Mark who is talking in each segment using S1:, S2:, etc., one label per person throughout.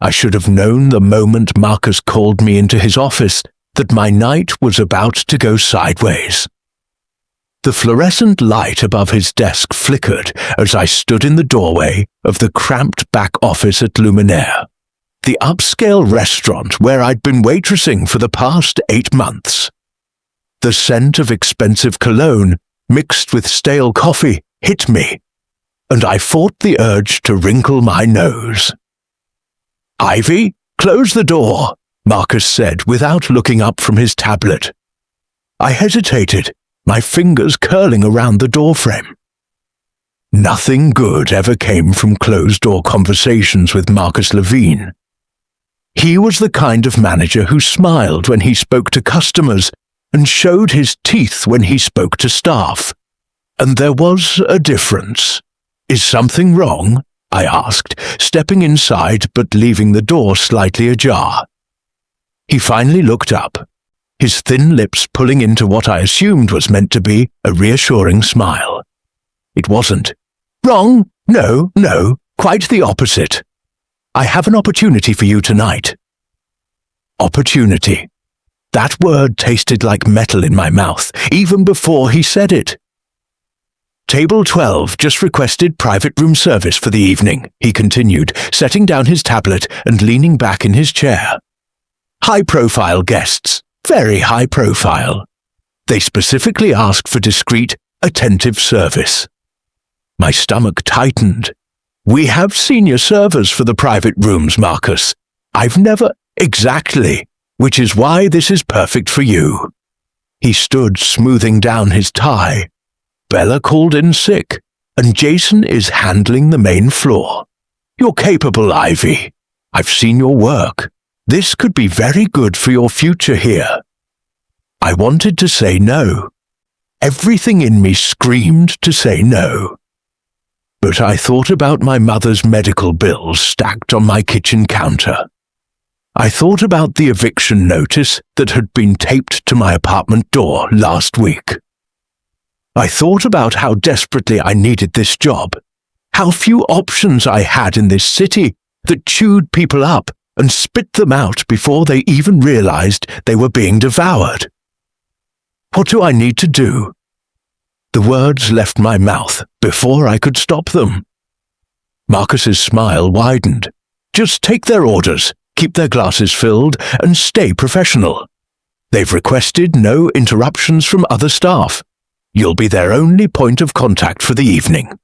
S1: I should have known the moment Marcus called me into his office that my night was about to go sideways. The fluorescent light above his desk flickered as I stood in the doorway of the cramped back office at Luminaire, the upscale restaurant where I'd been waitressing for the past 8 months. The scent of expensive cologne mixed with stale coffee hit me, and I fought the urge to wrinkle my nose. "Ivy, close the door," Marcus said without looking up from his tablet. I hesitated, my fingers curling around the doorframe. Nothing good ever came from closed-door conversations with Marcus Levine. He was the kind of manager who smiled when he spoke to customers and showed his teeth when he spoke to staff. And there was a difference. "Is something wrong?" I asked, stepping inside but leaving the door slightly ajar. He finally looked up, his thin lips pulling into what I assumed was meant to be a reassuring smile. It wasn't. "Wrong? No, quite the opposite. I have an opportunity for you tonight." Opportunity. That word tasted like metal in my mouth, even before he said it. "Table 12 just requested private room service for the evening," he continued, setting down his tablet and leaning back in his chair. "High-profile guests, very high profile. They specifically asked for discreet, attentive service." My stomach tightened. "We have senior servers for the private rooms, Marcus. I've never—" "Exactly, which is why this is perfect for you." He stood smoothing down his tie. "Bella called in sick, and Jason is handling the main floor. You're capable, Ivy. I've seen your work. This could be very good for your future here." I wanted to say no. Everything in me screamed to say no. But I thought about my mother's medical bills stacked on my kitchen counter. I thought about the eviction notice that had been taped to my apartment door last week. I thought about how desperately I needed this job, how few options I had in this city that chewed people up and spit them out before they even realized they were being devoured. What do I need to do? The words left my mouth before I could stop them. Marcus's smile widened. "Just take their orders, keep their glasses filled, and stay professional. They've requested no interruptions from other staff. You'll be their only point of contact for the evening."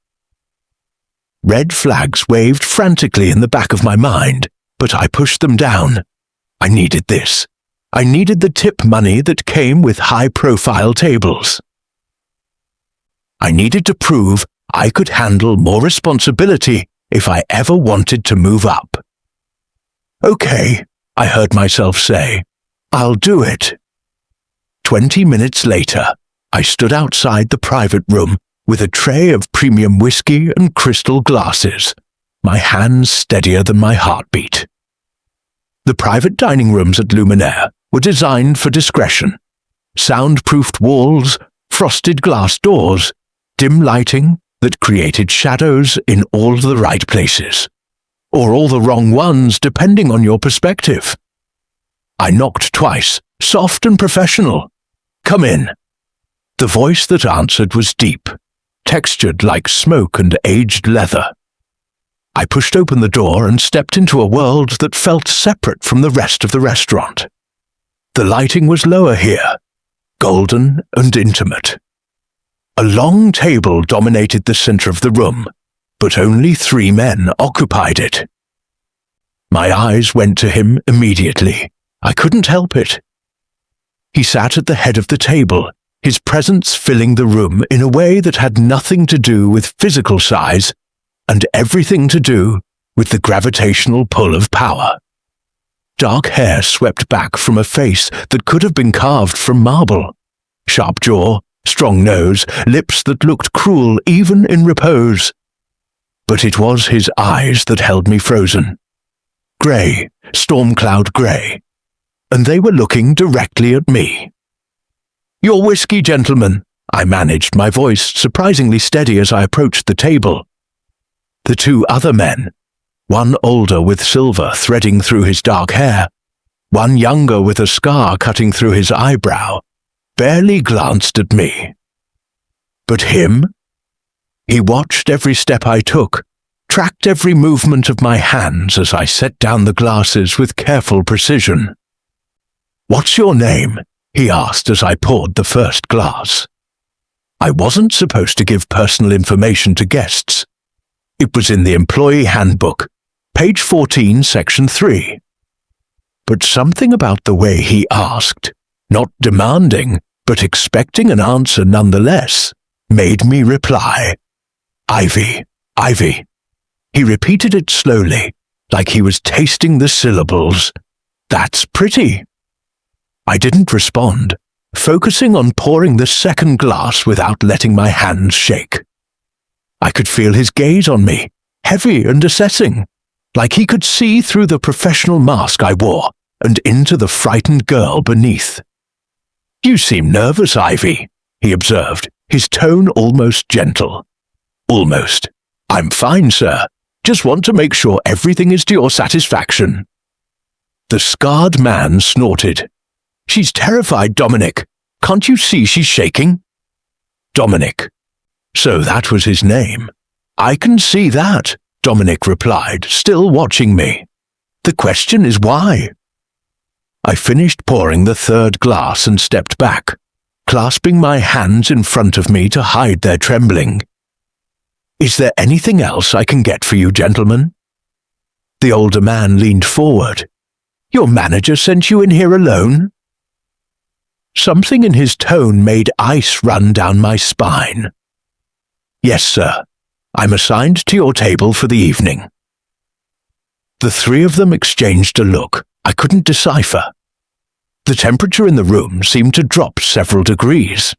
S1: Red flags waved frantically in the back of my mind, but I pushed them down. I needed this. I needed the tip money that came with high-profile tables. I needed to prove I could handle more responsibility if I ever wanted to move up. "Okay," I heard myself say. "I'll do it." 20 minutes later, I stood outside the private room with a tray of premium whiskey and crystal glasses, my hands steadier than my heartbeat. The private dining rooms at Luminaire were designed for discretion. Soundproofed walls, frosted glass doors, dim lighting that created shadows in all the right places, or all the wrong ones depending on your perspective. I knocked twice, soft and professional. "Come in." The voice that answered was deep, textured like smoke and aged leather. I pushed open the door and stepped into a world that felt separate from the rest of the restaurant. The lighting was lower here, golden and intimate. A long table dominated the center of the room, but only 3 men occupied it. My eyes went to him immediately. I couldn't help it. He sat at the head of the table, his presence filling the room in a way that had nothing to do with physical size and everything to do with the gravitational pull of power. Dark hair swept back from a face that could have been carved from marble. Sharp jaw, strong nose, lips that looked cruel even in repose. But it was his eyes that held me frozen. Grey, storm cloud grey. And they were looking directly at me. "Your whiskey, gentlemen," I managed, my voice surprisingly steady as I approached the table. The 2 other men, one older with silver threading through his dark hair, one younger with a scar cutting through his eyebrow, barely glanced at me. But him? He watched every step I took, tracked every movement of my hands as I set down the glasses with careful precision. "What's your name?" he asked as I poured the first glass. I wasn't supposed to give personal information to guests. It was in the employee handbook, page 14, section 3. But something about the way he asked, not demanding, but expecting an answer nonetheless, made me reply, "Ivy, Ivy." He repeated it slowly, like he was tasting the syllables. "That's pretty." I didn't respond, focusing on pouring the second glass without letting my hands shake. I could feel his gaze on me, heavy and assessing, like he could see through the professional mask I wore and into the frightened girl beneath. "You seem nervous, Ivy," he observed, his tone almost gentle. "Almost. I'm fine, sir. Just want to make sure everything is to your satisfaction." The scarred man snorted. "She's terrified, Dominic. Can't you see she's shaking?" Dominic. So that was his name. "I can see that," Dominic replied, still watching me. "The question is why?" I finished pouring the third glass and stepped back, clasping my hands in front of me to hide their trembling. "Is there anything else I can get for you, gentlemen?" The older man leaned forward. "Your manager sent you in here alone?" Something in his tone made ice run down my spine. "Yes, sir. I'm assigned to your table for the evening." The three of them exchanged a look I couldn't decipher. The temperature in the room seemed to drop several degrees.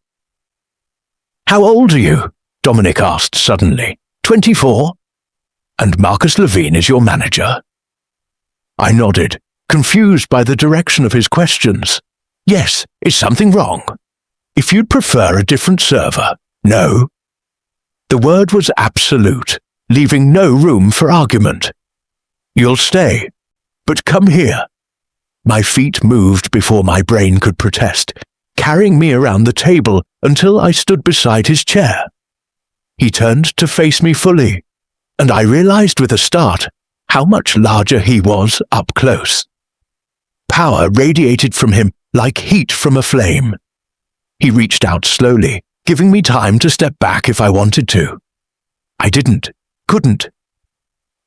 S1: "How old are you?" Dominic asked suddenly. 24? "And Marcus Levine is your manager?" I nodded, confused by the direction of his questions. "Yes, is something wrong? If you'd prefer a different server, no." The word was absolute, leaving no room for argument. "You'll stay, but come here." My feet moved before my brain could protest, carrying me around the table until I stood beside his chair. He turned to face me fully, and I realized with a start how much larger he was up close. Power radiated from him like heat from a flame. He reached out slowly, giving me time to step back if I wanted to. I couldn't.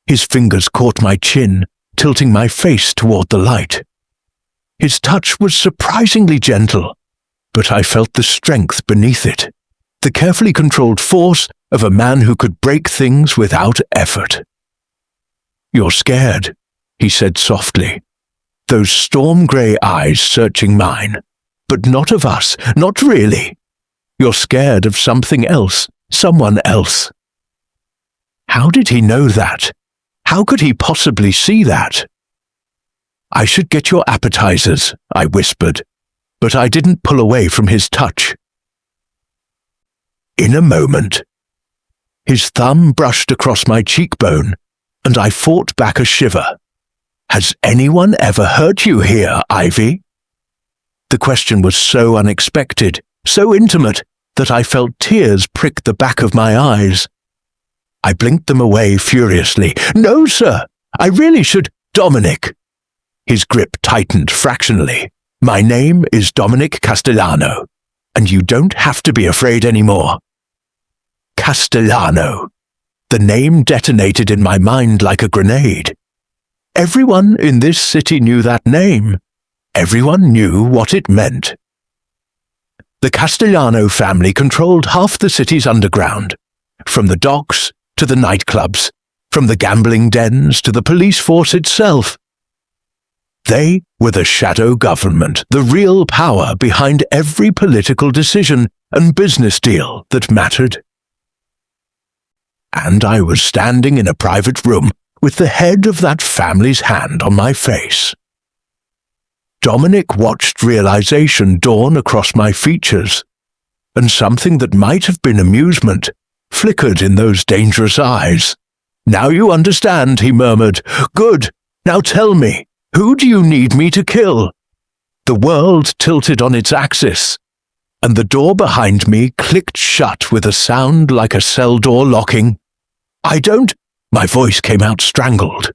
S1: His fingers caught my chin, tilting my face toward the light. His touch was surprisingly gentle, but I felt the strength beneath it, the carefully controlled force of a man who could break things without effort. "You're scared," he said softly, those storm-grey eyes searching mine. "But not of us, not really. You're scared of something else, someone else." How did he know that? How could he possibly see that? "I should get your appetizers," I whispered, but I didn't pull away from his touch. In a moment, his thumb brushed across my cheekbone, and I fought back a shiver. "Has anyone ever hurt you here, Ivy?" The question was so unexpected, so intimate, that I felt tears prick the back of my eyes. I blinked them away furiously. "No, sir, I really should—" "Dominic!" His grip tightened fractionally. "My name is Dominic Castellano, and you don't have to be afraid anymore." Castellano. The name detonated in my mind like a grenade. Everyone in this city knew that name. Everyone knew what it meant. The Castellano family controlled half the city's underground, from the docks to the nightclubs, from the gambling dens to the police force itself. They were the shadow government, the real power behind every political decision and business deal that mattered. And I was standing in a private room with the head of that family's hand on my face. Dominic watched realization dawn across my features, and something that might have been amusement flickered in those dangerous eyes. Now you understand, he murmured. Good. Now tell me, who do you need me to kill? The world tilted on its axis, and the door behind me clicked shut with a sound like a cell door locking. I don't... My voice came out strangled.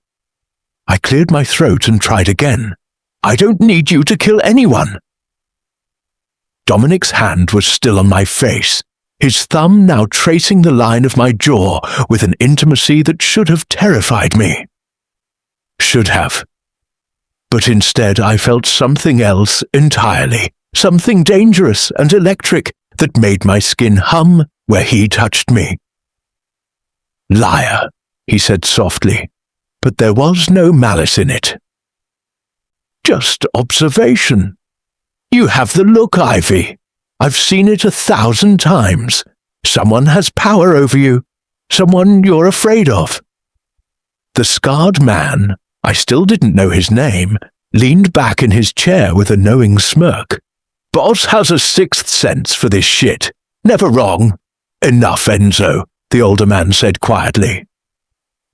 S1: I cleared my throat and tried again. I don't need you to kill anyone. Dominic's hand was still on my face, his thumb now tracing the line of my jaw with an intimacy that should have terrified me. Should have. But instead I felt something else entirely, something dangerous and electric that made my skin hum where he touched me. Liar, he said softly, but there was no malice in it. Just observation. You have the look, Ivy. I've seen it 1,000 times. Someone has power over you. Someone you're afraid of. The scarred man, I still didn't know his name, leaned back in his chair with a knowing smirk. Boss has a sixth sense for this shit. Never wrong. Enough, Enzo, the older man said quietly.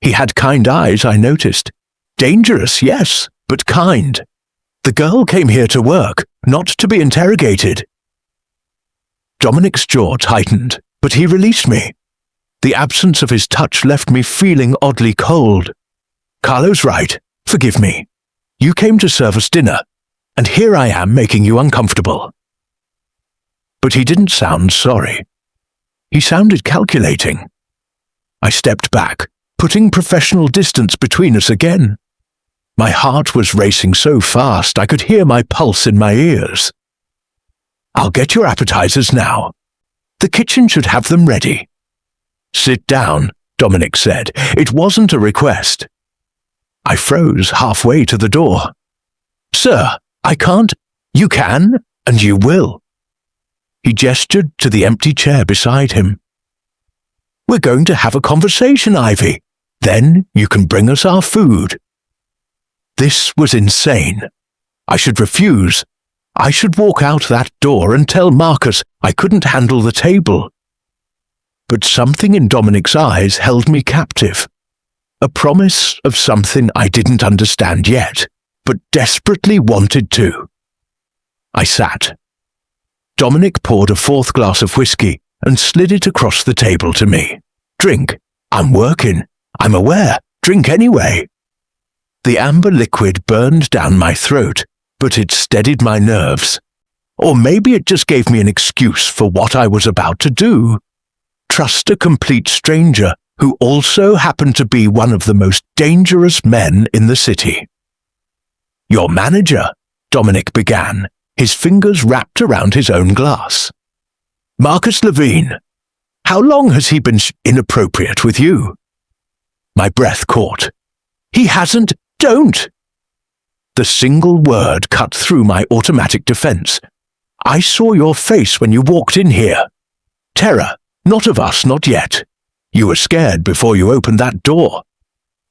S1: He had kind eyes, I noticed. Dangerous, yes, but kind. The girl came here to work, not to be interrogated. Dominic's jaw tightened, but he released me. The absence of his touch left me feeling oddly cold. Carlo's right. Forgive me. You came to serve us dinner, and here I am making you uncomfortable. But he didn't sound sorry. He sounded calculating. I stepped back, putting professional distance between us again. My heart was racing so fast I could hear my pulse in my ears. I'll get your appetizers now. The kitchen should have them ready. Sit down, Dominic said. It wasn't a request. I froze halfway to the door. Sir, I can't. You can, and you will. He gestured to the empty chair beside him. We're going to have a conversation, Ivy. Then you can bring us our food. This was insane. I should refuse. I should walk out that door and tell Marcus I couldn't handle the table. But something in Dominic's eyes held me captive. A promise of something I didn't understand yet, but desperately wanted to. I sat. Dominic poured a fourth glass of whiskey and slid it across the table to me. Drink. I'm working. I'm aware. Drink anyway. The amber liquid burned down my throat, but it steadied my nerves. Or maybe it just gave me an excuse for what I was about to do. Trust a complete stranger who also happened to be one of the most dangerous men in the city. Your manager, Dominic began, his fingers wrapped around his own glass. Marcus Levine. How long has he been inappropriate with you? My breath caught. He hasn't. Don't! The single word cut through my automatic defense. I saw your face when you walked in here. Terror, not of us, not yet. You were scared before you opened that door.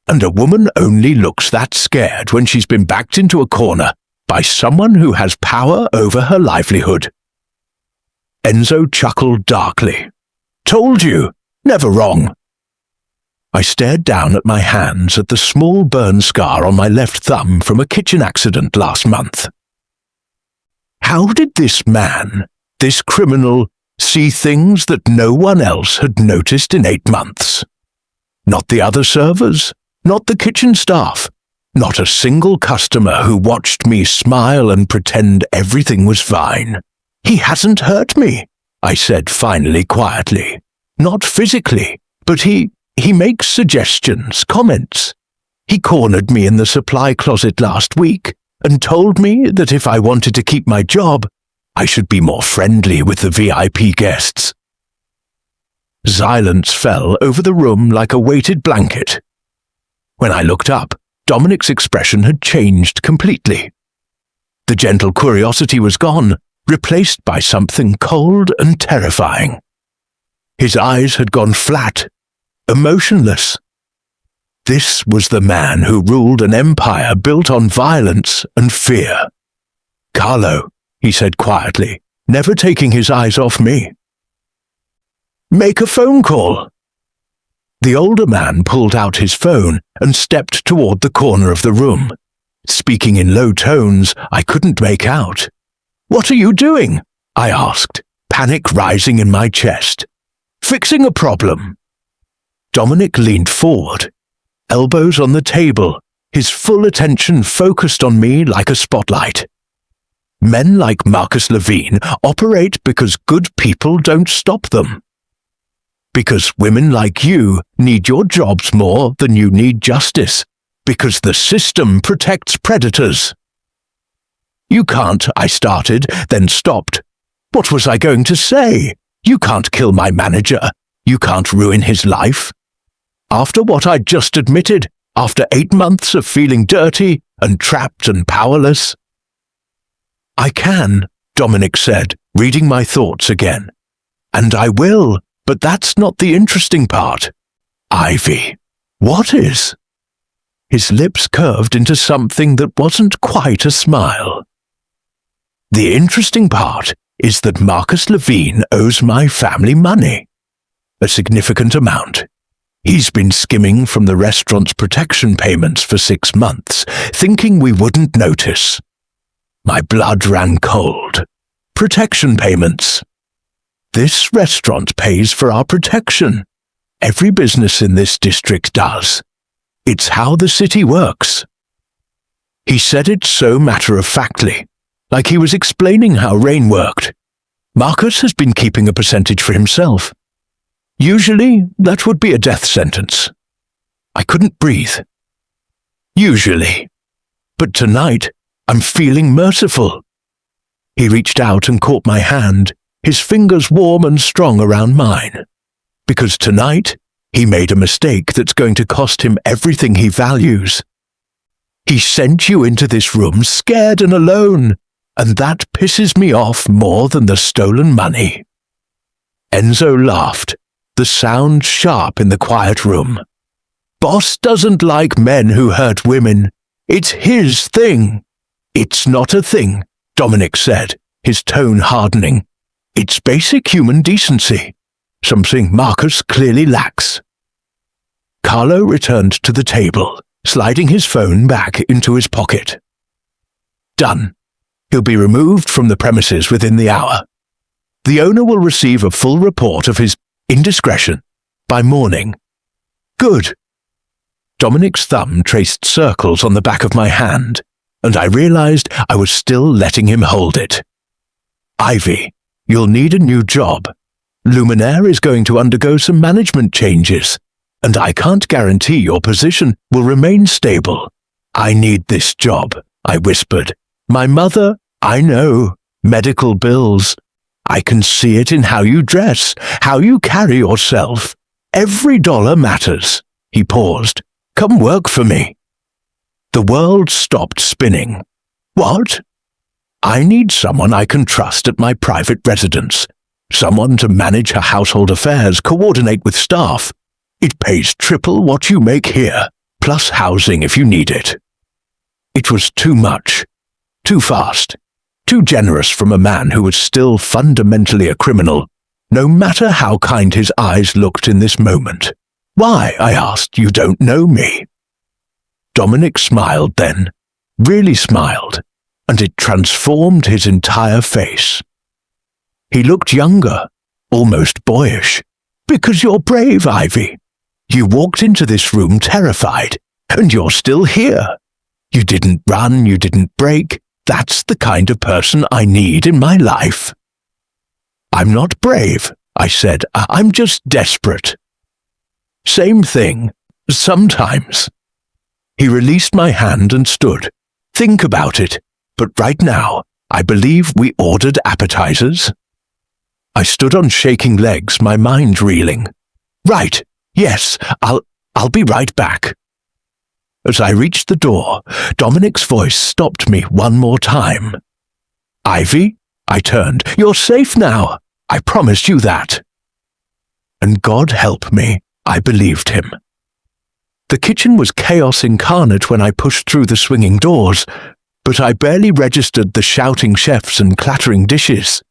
S1: And a woman only looks that scared when she's been backed into a corner by someone who has power over her livelihood. Enzo chuckled darkly. Told you, never wrong. I stared down at my hands at the small burn scar on my left thumb from a kitchen accident last month. How did this man, this criminal, see things that no one else had noticed in 8 months? Not the other servers, not the kitchen staff, not a single customer who watched me smile and pretend everything was fine. He hasn't hurt me, I said finally quietly. Not physically, but he makes suggestions, comments. He cornered me in the supply closet last week and told me that if I wanted to keep my job, I should be more friendly with the VIP guests. Silence fell over the room like a weighted blanket. When I looked up, Dominic's expression had changed completely. The gentle curiosity was gone, replaced by something cold and terrifying. His eyes had gone flat, emotionless. This was the man who ruled an empire built on violence and fear. Carlo, he said quietly, never taking his eyes off me. Make a phone call. The older man pulled out his phone and stepped toward the corner of the room. Speaking in low tones, I couldn't make out. "What are you doing?" I asked, panic rising in my chest. "Fixing a problem." Dominic leaned forward, elbows on the table, his full attention focused on me like a spotlight. Men like Marcus Levine operate because good people don't stop them. Because women like you need your jobs more than you need justice. Because the system protects predators. "You can't," I started, then stopped. What was I going to say? You can't kill my manager. You can't ruin his life. After what I'd just admitted, after 8 months of feeling dirty and trapped and powerless. "I can," Dominic said, reading my thoughts again. "And I will, but that's not the interesting part." "Ivy, what is?" His lips curved into something that wasn't quite a smile. "The interesting part is that Marcus Levine owes my family money. A significant amount. He's been skimming from the restaurant's protection payments for 6 months, thinking we wouldn't notice. My blood ran cold. Protection payments. This restaurant pays for our protection. Every business in this district does. It's how the city works." He said it so matter-of-factly, like he was explaining how rain worked. Marcus has been keeping a percentage for himself. Usually, that would be a death sentence. I couldn't breathe. Usually. But tonight, I'm feeling merciful. He reached out and caught my hand, his fingers warm and strong around mine. Because tonight, he made a mistake that's going to cost him everything he values. He sent you into this room scared and alone, and that pisses me off more than the stolen money. Enzo laughed, the sound sharp in the quiet room. "Boss doesn't like men who hurt women. It's his thing." "It's not a thing," Dominic said, his tone hardening. "It's basic human decency. Something Marcus clearly lacks." Carlo returned to the table, sliding his phone back into his pocket. "Done. He'll be removed from the premises within the hour. The owner will receive a full report of his indiscretion by morning." "Good." Dominic's thumb traced circles on the back of my hand, and I realized I was still letting him hold it. "Ivy, you'll need a new job. Luminaire is going to undergo some management changes, and I can't guarantee your position will remain stable. I need this job," I whispered. "My mother, I know, medical bills. I can see it in how you dress, how you carry yourself. Every dollar matters." He paused. "Come work for me." The world stopped spinning. "What?" "I need someone I can trust at my private residence. Someone to manage her household affairs, coordinate with staff. It pays triple what you make here, plus housing if you need it." It was too much. Too fast. Too generous from a man who was still fundamentally a criminal, no matter how kind his eyes looked in this moment. "Why?" I asked. "You don't know me." Dominic smiled then, really smiled, and it transformed his entire face. He looked younger, almost boyish. "Because you're brave, Ivy. You walked into this room terrified, and you're still here. You didn't run, you didn't break. That's the kind of person I need in my life." "I'm not brave," I said. "I'm just desperate." "Same thing. Sometimes." He released my hand and stood. "Think about it. But right now, I believe we ordered appetizers." I stood on shaking legs, my mind reeling. "Right. Yes, I'll be right back." As I reached the door, Dominic's voice stopped me one more time. "Ivy?" I turned. "You're safe now. I promised you that." And God help me, I believed him. The kitchen was chaos incarnate when I pushed through the swinging doors, but I barely registered the shouting chefs and clattering dishes.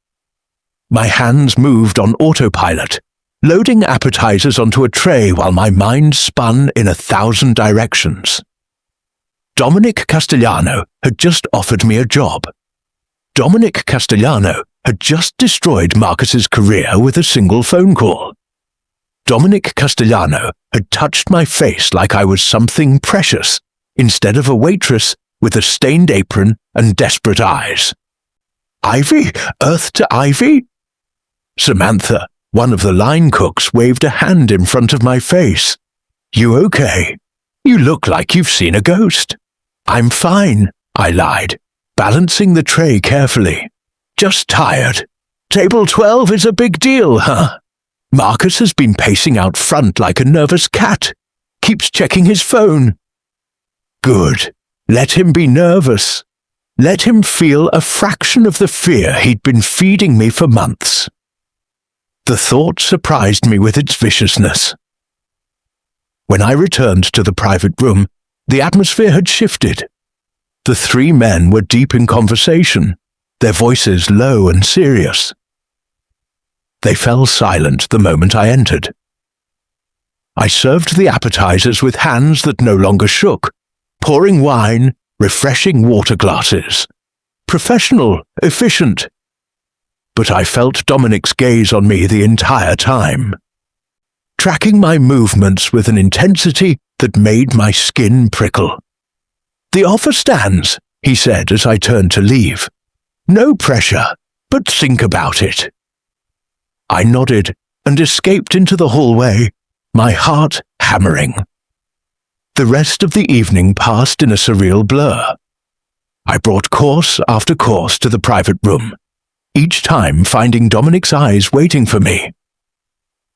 S1: My hands moved on autopilot, loading appetizers onto a tray while my mind spun in 1,000 directions. Dominic Castellano had just offered me a job. Dominic Castellano had just destroyed Marcus's career with a single phone call. Dominic Castellano had touched my face like I was something precious, instead of a waitress with a stained apron and desperate eyes. Ivy? Earth to Ivy? Samantha, one of the line cooks, waved a hand in front of my face. You okay? You look like you've seen a ghost. I'm fine, I lied, balancing the tray carefully. Just tired. Table 12 is a big deal, huh? Marcus has been pacing out front like a nervous cat. Keeps checking his phone. Good. Let him be nervous. Let him feel a fraction of the fear he'd been feeding me for months. The thought surprised me with its viciousness. When I returned to the private room, the atmosphere had shifted. The three men were deep in conversation, their voices low and serious. They fell silent the moment I entered. I served the appetizers with hands that no longer shook, pouring wine, refreshing water glasses. Professional, efficient. But I felt Dominic's gaze on me the entire time, tracking my movements with an intensity that made my skin prickle. The offer stands, he said as I turned to leave. No pressure, but think about it. I nodded and escaped into the hallway, my heart hammering. The rest of the evening passed in a surreal blur. I brought course after course to the private room, each time finding Dominic's eyes waiting for me.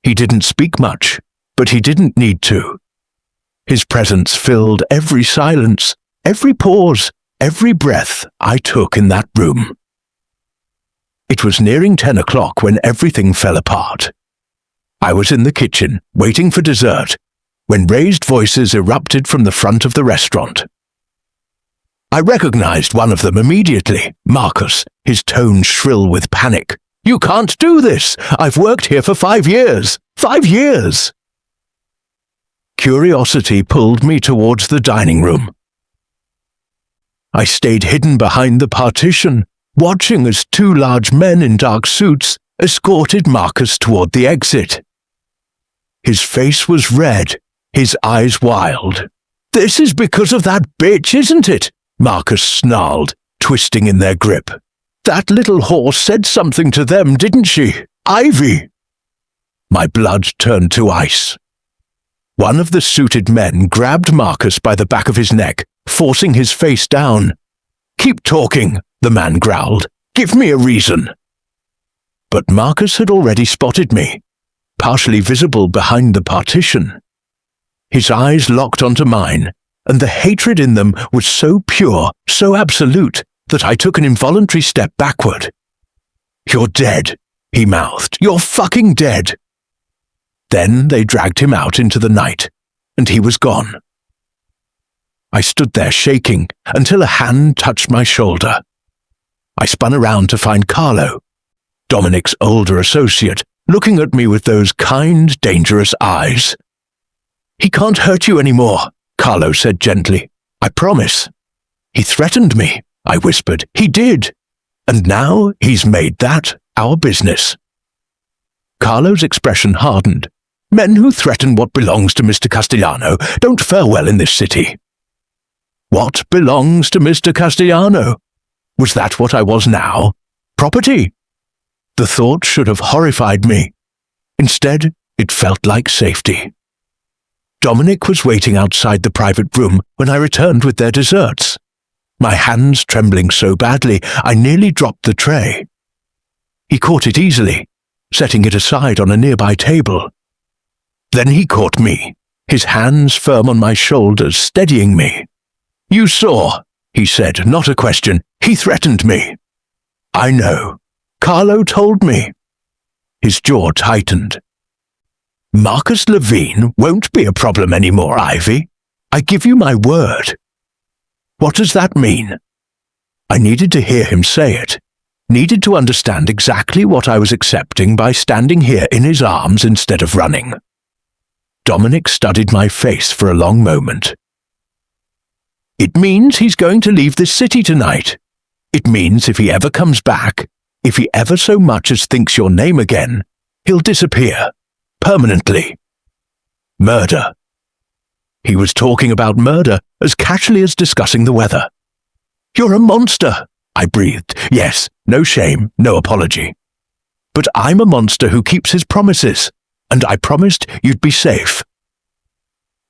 S1: He didn't speak much, but he didn't need to. His presence filled every silence, every pause, every breath I took in that room. It was nearing 10 o'clock when everything fell apart. I was in the kitchen, waiting for dessert, when raised voices erupted from the front of the restaurant. I recognized one of them immediately, Marcus, his tone shrill with panic. You can't do this! I've worked here for 5 years! 5 years! Curiosity pulled me towards the dining room. I stayed hidden behind the partition, watching as 2 large men in dark suits escorted Marcus toward the exit. His face was red, his eyes wild. This is because of that bitch, isn't it? Marcus snarled, twisting in their grip. That little horse said something to them, didn't she? Ivy! My blood turned to ice. One of the suited men grabbed Marcus by the back of his neck, forcing his face down. Keep talking, the man growled. Give me a reason. But Marcus had already spotted me, partially visible behind the partition. His eyes locked onto mine, and the hatred in them was so pure, so absolute, that I took an involuntary step backward. You're dead, he mouthed. You're fucking dead. Then they dragged him out into the night, and he was gone. I stood there shaking until a hand touched my shoulder. I spun around to find Carlo, Dominic's older associate, looking at me with those kind, dangerous eyes. He can't hurt you anymore, Carlo said gently. I promise. He threatened me, I whispered. He did. And now he's made that our business. Carlo's expression hardened. Men who threaten what belongs to Mr. Castellano don't fare well in this city. What belongs to Mr. Castellano? Was that what I was now? Property? The thought should have horrified me. Instead, it felt like safety. Dominic was waiting outside the private room when I returned with their desserts. My hands trembling so badly, I nearly dropped the tray. He caught it easily, setting it aside on a nearby table. Then he caught me, his hands firm on my shoulders, steadying me. You saw, he said, not a question. He threatened me. I know. Carlo told me. His jaw tightened. Marcus Levine won't be a problem anymore, Ivy. I give you my word. What does that mean? I needed to hear him say it. Needed to understand exactly what I was accepting by standing here in his arms instead of running. Dominic studied my face for a long moment. It means he's going to leave this city tonight. It means if he ever comes back, if he ever so much as thinks your name again, he'll disappear. Permanently. Murder. He was talking about murder as casually as discussing the weather. You're a monster, I breathed. Yes, no shame, no apology. But I'm a monster who keeps his promises, and I promised you'd be safe.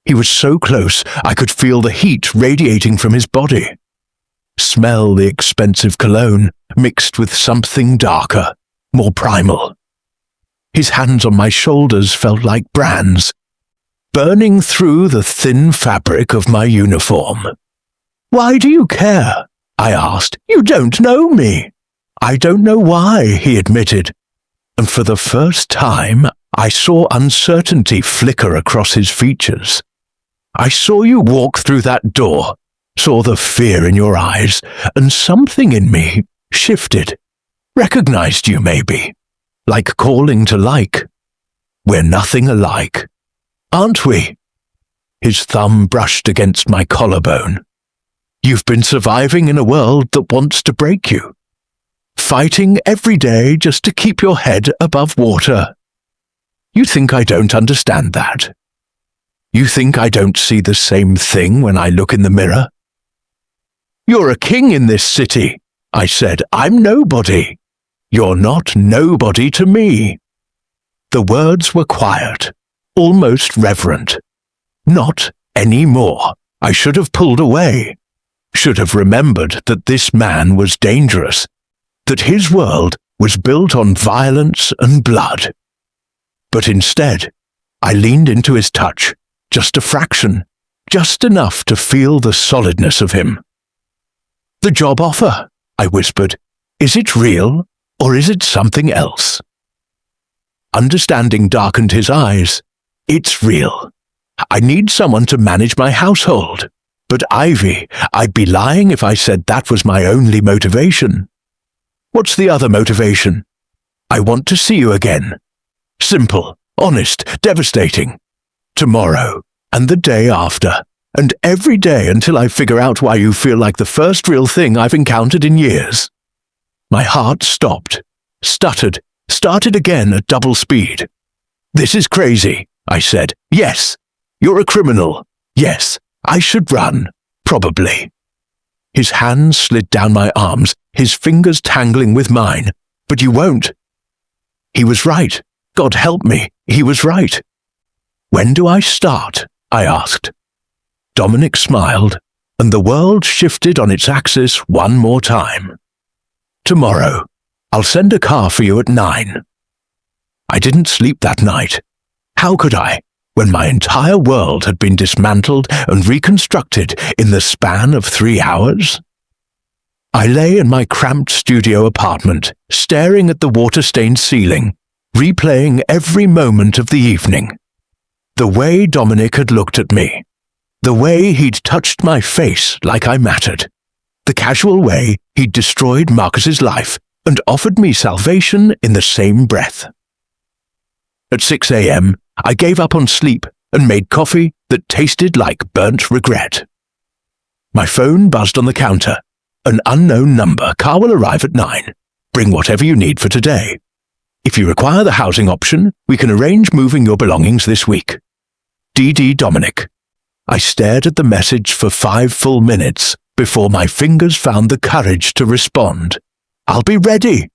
S1: He was so close I could feel the heat radiating from his body. Smell the expensive cologne mixed with something darker, more primal. His hands on my shoulders felt like brands, burning through the thin fabric of my uniform. Why do you care? I asked. You don't know me. I don't know why, he admitted. And for the first time, I saw uncertainty flicker across his features. I saw you walk through that door, saw the fear in your eyes, and something in me shifted. Recognized you, maybe. Like calling to like. We're nothing alike, aren't we? His thumb brushed against my collarbone. You've been surviving in a world that wants to break you. Fighting every day just to keep your head above water. You think I don't understand that? You think I don't see the same thing when I look in the mirror? You're a king in this city, I said. I'm nobody. You're not nobody to me. The words were quiet, almost reverent. Not anymore. I should have pulled away. Should have remembered that this man was dangerous, that his world was built on violence and blood. But instead, I leaned into his touch, just a fraction, just enough to feel the solidness of him. The job offer, I whispered. Is it real, or is it something else? Understanding darkened his eyes. It's real. I need someone to manage my household. But Ivy, I'd be lying if I said that was my only motivation. What's the other motivation? I want to see you again. Simple, honest, devastating. Tomorrow, and the day after, and every day until I figure out why you feel like the first real thing I've encountered in years. My heart stopped, stuttered, started again at double speed. This is crazy, I said. Yes, you're a criminal. Yes, I should run, probably. His hands slid down my arms, his fingers tangling with mine. But you won't. He was right. God help me, he was right. When do I start? I asked. Dominic smiled, and the world shifted on its axis one more time. Tomorrow, I'll send a car for you at 9. I didn't sleep that night. How could I, when my entire world had been dismantled and reconstructed in the span of 3 hours? I lay in my cramped studio apartment, staring at the water-stained ceiling, replaying every moment of the evening. The way Dominic had looked at me. The way he'd touched my face like I mattered. The casual way he'd destroyed Marcus's life and offered me salvation in the same breath. At 6 a.m., I gave up on sleep and made coffee that tasted like burnt regret. My phone buzzed on the counter. An unknown number. Car will arrive at 9. Bring whatever you need for today. If you require the housing option, we can arrange moving your belongings this week. D.D. Dominic. I stared at the message for 5 full minutes before my fingers found the courage to respond. I'll be ready.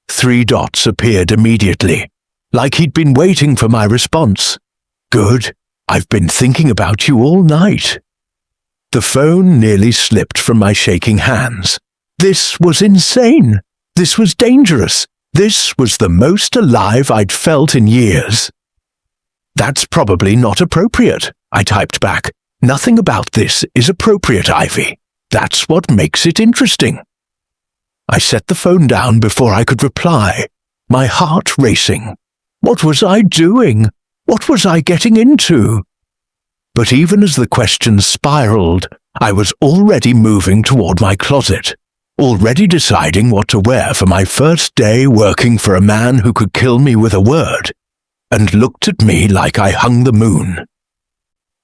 S1: 3 dots appeared immediately, like he'd been waiting for my response. Good. I've been thinking about you all night. The phone nearly slipped from my shaking hands. This was insane. This was dangerous. This was the most alive I'd felt in years. That's probably not appropriate, I typed back. Nothing about this is appropriate, Ivy. That's what makes it interesting. I set the phone down before I could reply, my heart racing. What was I doing? What was I getting into? But even as the questions spiraled, I was already moving toward my closet, already deciding what to wear for my first day working for a man who could kill me with a word, and looked at me like I hung the moon.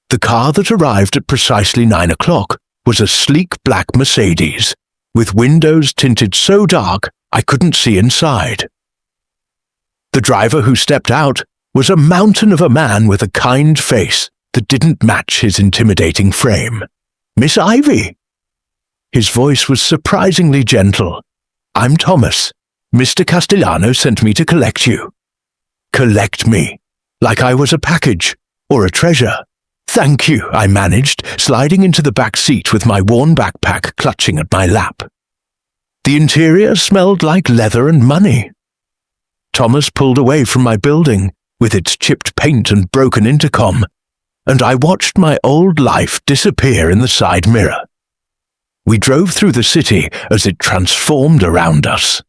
S1: The car that arrived at precisely 9 o'clock was a sleek black Mercedes, with windows tinted so dark I couldn't see inside. The driver who stepped out was a mountain of a man with a kind face that didn't match his intimidating frame. "Miss Ivy." His voice was surprisingly gentle. "I'm Thomas. Mr. Castellano sent me to collect you." Collect me, like I was a package or a treasure. "Thank you," I managed, sliding into the back seat with my worn backpack clutching at my lap. The interior smelled like leather and money. Thomas pulled away from my building, with its chipped paint and broken intercom, and I watched my old life disappear in the side mirror. We drove through the city as it transformed around us.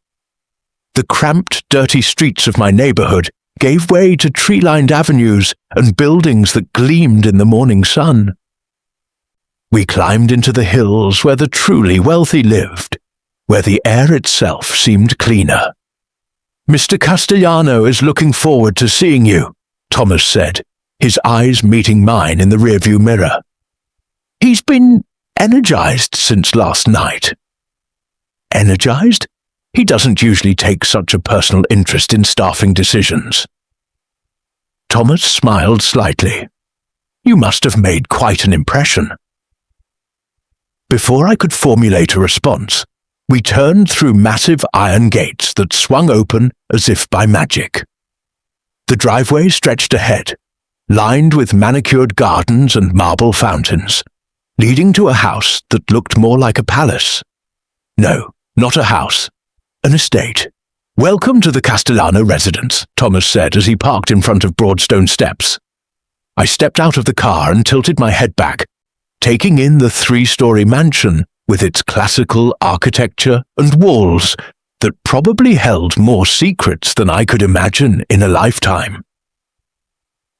S1: The cramped, dirty streets of my neighborhood gave way to tree-lined avenues and buildings that gleamed in the morning sun. We climbed into the hills where the truly wealthy lived, where the air itself seemed cleaner. "Mr. Castellano is looking forward to seeing you," Thomas said, his eyes meeting mine in the rearview mirror. "He's been energized since last night." Energized? He doesn't usually take such a personal interest in staffing decisions. Thomas smiled slightly. "You must have made quite an impression." Before I could formulate a response, we turned through massive iron gates that swung open as if by magic. The driveway stretched ahead, lined with manicured gardens and marble fountains, leading to a house that looked more like a palace. No, not a house. An estate. "Welcome to the Castellano residence," Thomas said as he parked in front of broad stone steps. I stepped out of the car and tilted my head back, taking in the 3-story mansion with its classical architecture and walls that probably held more secrets than I could imagine in a lifetime.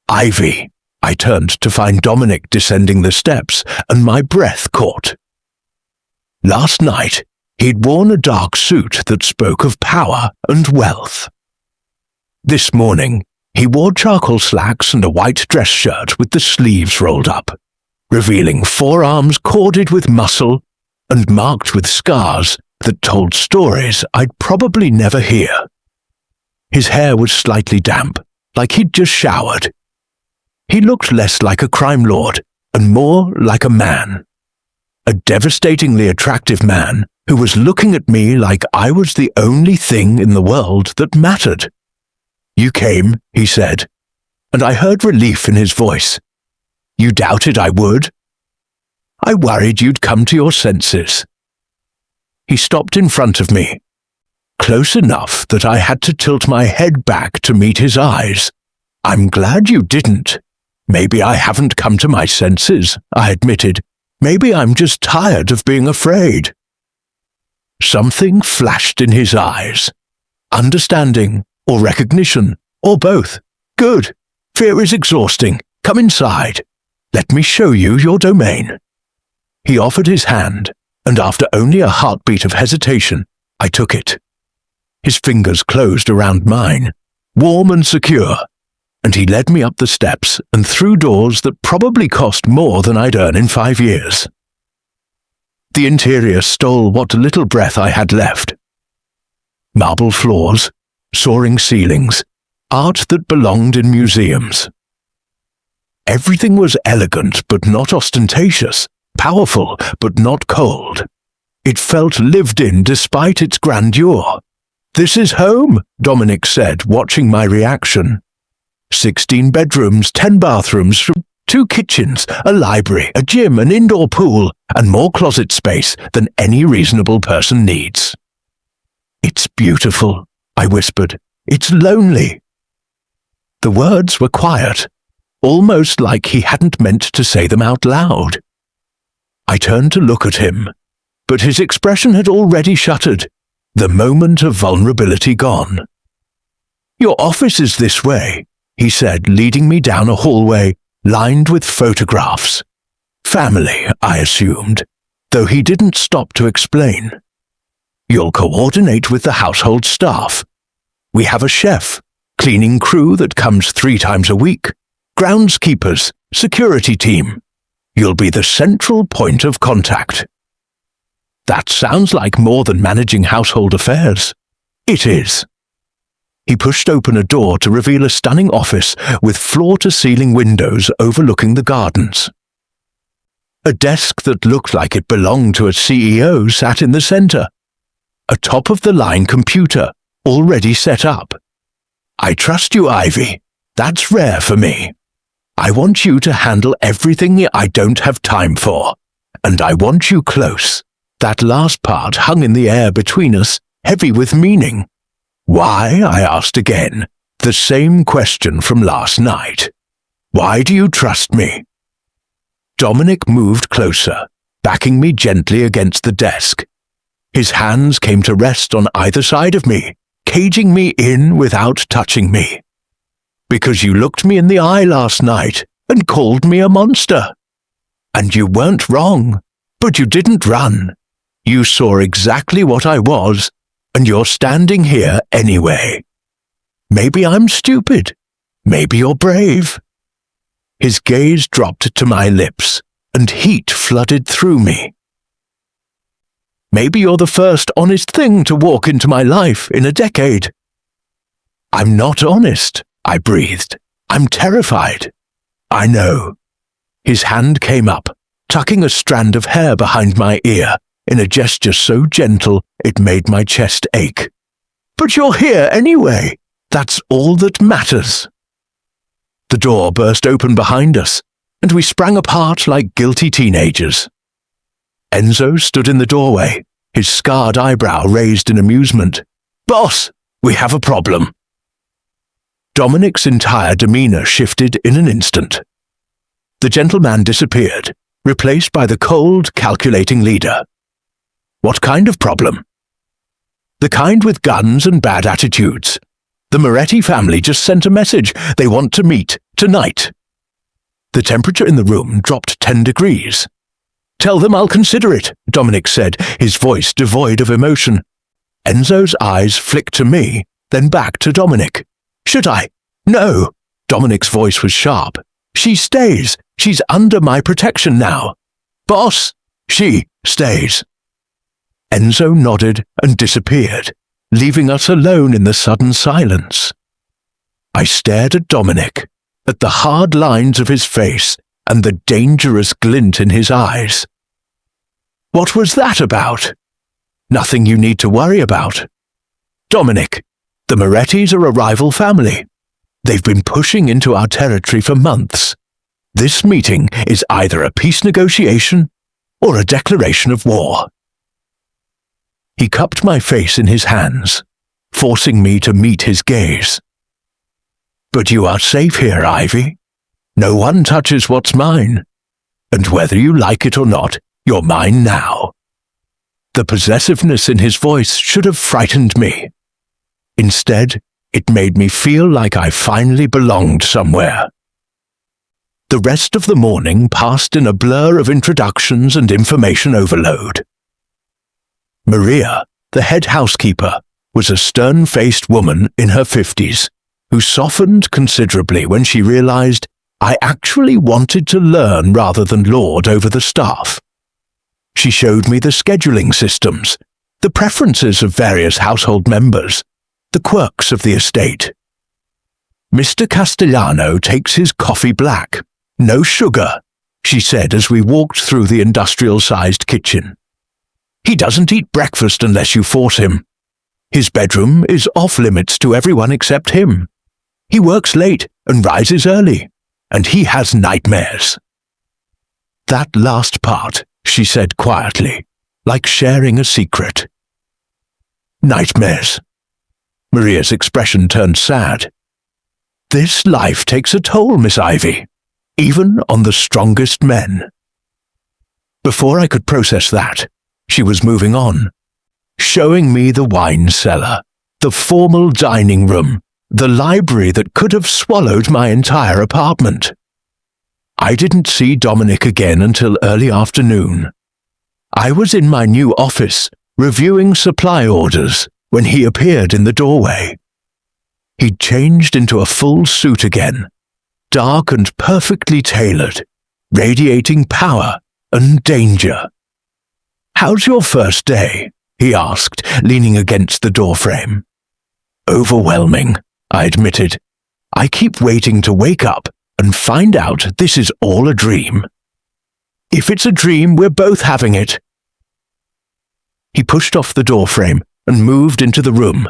S1: "Ivy," I turned to find Dominic descending the steps, and my breath caught. Last night, he'd worn a dark suit that spoke of power and wealth. This morning, he wore charcoal slacks and a white dress shirt with the sleeves rolled up, revealing forearms corded with muscle and marked with scars that told stories I'd probably never hear. His hair was slightly damp, like he'd just showered. He looked less like a crime lord and more like a man. A devastatingly attractive man who was looking at me like I was the only thing in the world that mattered. "You came," he said, and I heard relief in his voice. "You doubted I would? I worried you'd come to your senses." He stopped in front of me, close enough that I had to tilt my head back to meet his eyes. "I'm glad you didn't. Maybe I haven't come to my senses," I admitted. "Maybe I'm just tired of being afraid." Something flashed in his eyes. Understanding, or recognition, or both. "Good. Fear is exhausting. Come inside. Let me show you your domain." He offered his hand, and after only a heartbeat of hesitation, I took it. His fingers closed around mine, warm and secure, and he led me up the steps and through doors that probably cost more than I'd earn in 5 years. The interior stole what little breath I had left. Marble floors, soaring ceilings, art that belonged in museums. Everything was elegant but not ostentatious, powerful but not cold. It felt lived in despite its grandeur. "This is home," Dominic said, watching my reaction. 16 bedrooms, 10 bathrooms, 2 kitchens, a library, a gym, an indoor pool, and more closet space than any reasonable person needs. "It's beautiful," I whispered. "It's lonely." The words were quiet, almost like he hadn't meant to say them out loud. I turned to look at him, but his expression had already shuttered, the moment of vulnerability gone. "Your office is this way," he said, leading me down a hallway lined with photographs. Family, I assumed, though he didn't stop to explain. You'll coordinate with the household staff. We have a chef, cleaning crew that comes 3 times a week, groundskeepers, security team. You'll be the central point of contact. That sounds like more than managing household affairs. It is. He pushed open a door to reveal a stunning office with floor-to-ceiling windows overlooking the gardens. A desk that looked like it belonged to a CEO sat in the center. A top-of-the-line computer, already set up. I trust you, Ivy. That's rare for me. I want you to handle everything I don't have time for, and I want you close. That last part hung in the air between us, heavy with meaning. Why, I asked again, the same question from last night. Why do you trust me? Dominic moved closer, backing me gently against the desk. His hands came to rest on either side of me, caging me in without touching me. Because you looked me in the eye last night and called me a monster. And you weren't wrong, but you didn't run. You saw exactly what I was, and you're standing here anyway. Maybe I'm stupid. Maybe you're brave. His gaze dropped to my lips, and heat flooded through me. Maybe you're the first honest thing to walk into my life in a decade. I'm not honest, I breathed. I'm terrified. I know. His hand came up, tucking a strand of hair behind my ear, in a gesture so gentle it made my chest ache. But you're here anyway. That's all that matters. The door burst open behind us, and we sprang apart like guilty teenagers. Enzo stood in the doorway, his scarred eyebrow raised in amusement. Boss, we have a problem. Dominic's entire demeanor shifted in an instant. The gentleman disappeared, replaced by the cold, calculating leader. What kind of problem? The kind with guns and bad attitudes. The Moretti family just sent a message. They want to meet tonight. The temperature in the room dropped 10 degrees. Tell them I'll consider it, Dominic said, his voice devoid of emotion. Enzo's eyes flicked to me, then back to Dominic. Should I? No. Dominic's voice was sharp. She stays. She's under my protection now. Boss, she stays. Enzo nodded and disappeared, leaving us alone in the sudden silence. I stared at Dominic, at the hard lines of his face and the dangerous glint in his eyes. What was that about? Nothing you need to worry about. Dominic, the Morettis are a rival family. They've been pushing into our territory for months. This meeting is either a peace negotiation or a declaration of war. He cupped my face in his hands, forcing me to meet his gaze. But you are safe here, Ivy. No one touches what's mine. And whether you like it or not, you're mine now. The possessiveness in his voice should have frightened me. Instead, it made me feel like I finally belonged somewhere. The rest of the morning passed in a blur of introductions and information overload. Maria, the head housekeeper, was a stern-faced woman in her 50s, who softened considerably when she realized I actually wanted to learn rather than lord over the staff. She showed me the scheduling systems, the preferences of various household members, the quirks of the estate. Mr. Castellano takes his coffee black, no sugar, she said as we walked through the industrial-sized kitchen. He doesn't eat breakfast unless you force him. His bedroom is off-limits to everyone except him. He works late and rises early, and he has nightmares. That last part, she said quietly, like sharing a secret. Nightmares. Maria's expression turned sad. This life takes a toll, Miss Ivy, even on the strongest men. Before I could process that, she was moving on, showing me the wine cellar, the formal dining room, the library that could have swallowed my entire apartment. I didn't see Dominic again until early afternoon. I was in my new office, reviewing supply orders when he appeared in the doorway. He'd changed into a full suit again, dark and perfectly tailored, radiating power and danger. "How's your first day?" he asked, leaning against the doorframe. "Overwhelming," I admitted. "I keep waiting to wake up and find out this is all a dream." "If it's a dream, we're both having it." He pushed off the doorframe and moved into the room,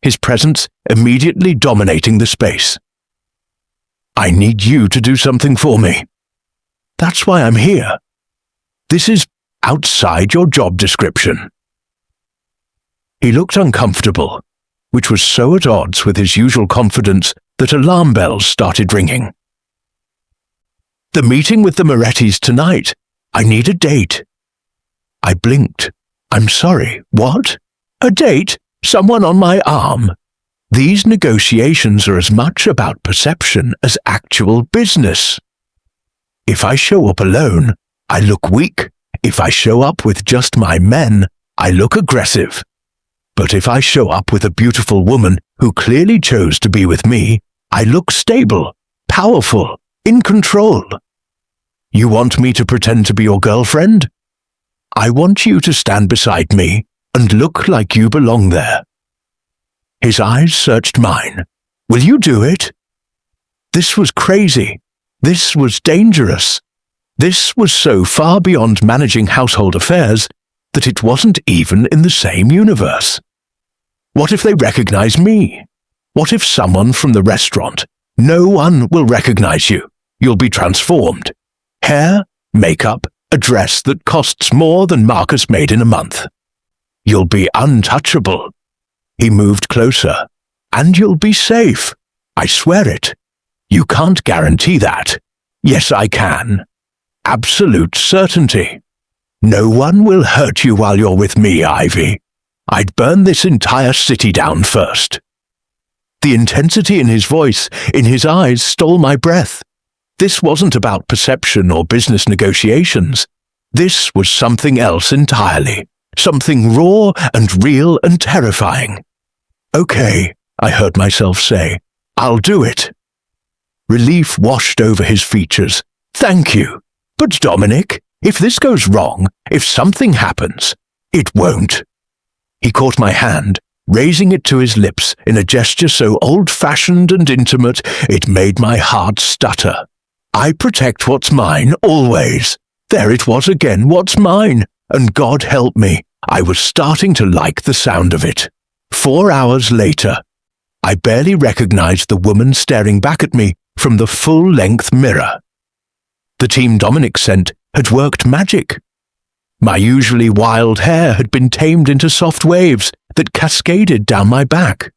S1: his presence immediately dominating the space. "I need you to do something for me. That's why I'm here. This is outside your job description." He looked uncomfortable, which was so at odds with his usual confidence that alarm bells started ringing. "The meeting with the Morettis tonight. I need a date." I blinked. "I'm sorry, what? A date? Someone on my arm? These negotiations are as much about perception as actual business. If I show up alone, I look weak. If I show up with just my men, I look aggressive. But if I show up with a beautiful woman who clearly chose to be with me, I look stable, powerful, in control. You want me to pretend to be your girlfriend? I want you to stand beside me and look like you belong there." His eyes searched mine. "Will you do it?" This was crazy. This was dangerous. This was so far beyond managing household affairs that it wasn't even in the same universe. What if they recognize me? What if someone from the restaurant? No one will recognize you. You'll be transformed. Hair, makeup, a dress that costs more than Marcus made in a month. You'll be untouchable. He moved closer. And you'll be safe. I swear it. You can't guarantee that. Yes, I can. Absolute certainty. No one will hurt you while you're with me, Ivy. I'd burn this entire city down first. The intensity in his voice, in his eyes, stole my breath. This wasn't about perception or business negotiations. This was something else entirely. Something raw and real and terrifying. "Okay," I heard myself say. "I'll do it." Relief washed over his features. "Thank you. But Dominic, if this goes wrong, if something happens, it won't." He caught my hand, raising it to his lips in a gesture so old-fashioned and intimate it made my heart stutter. "I protect what's mine, always." There it was again, what's mine, and God help me, I was starting to like the sound of it. 4 hours later, I barely recognized the woman staring back at me from the full-length mirror. The team Dominic sent had worked magic. My usually wild hair had been tamed into soft waves that cascaded down my back.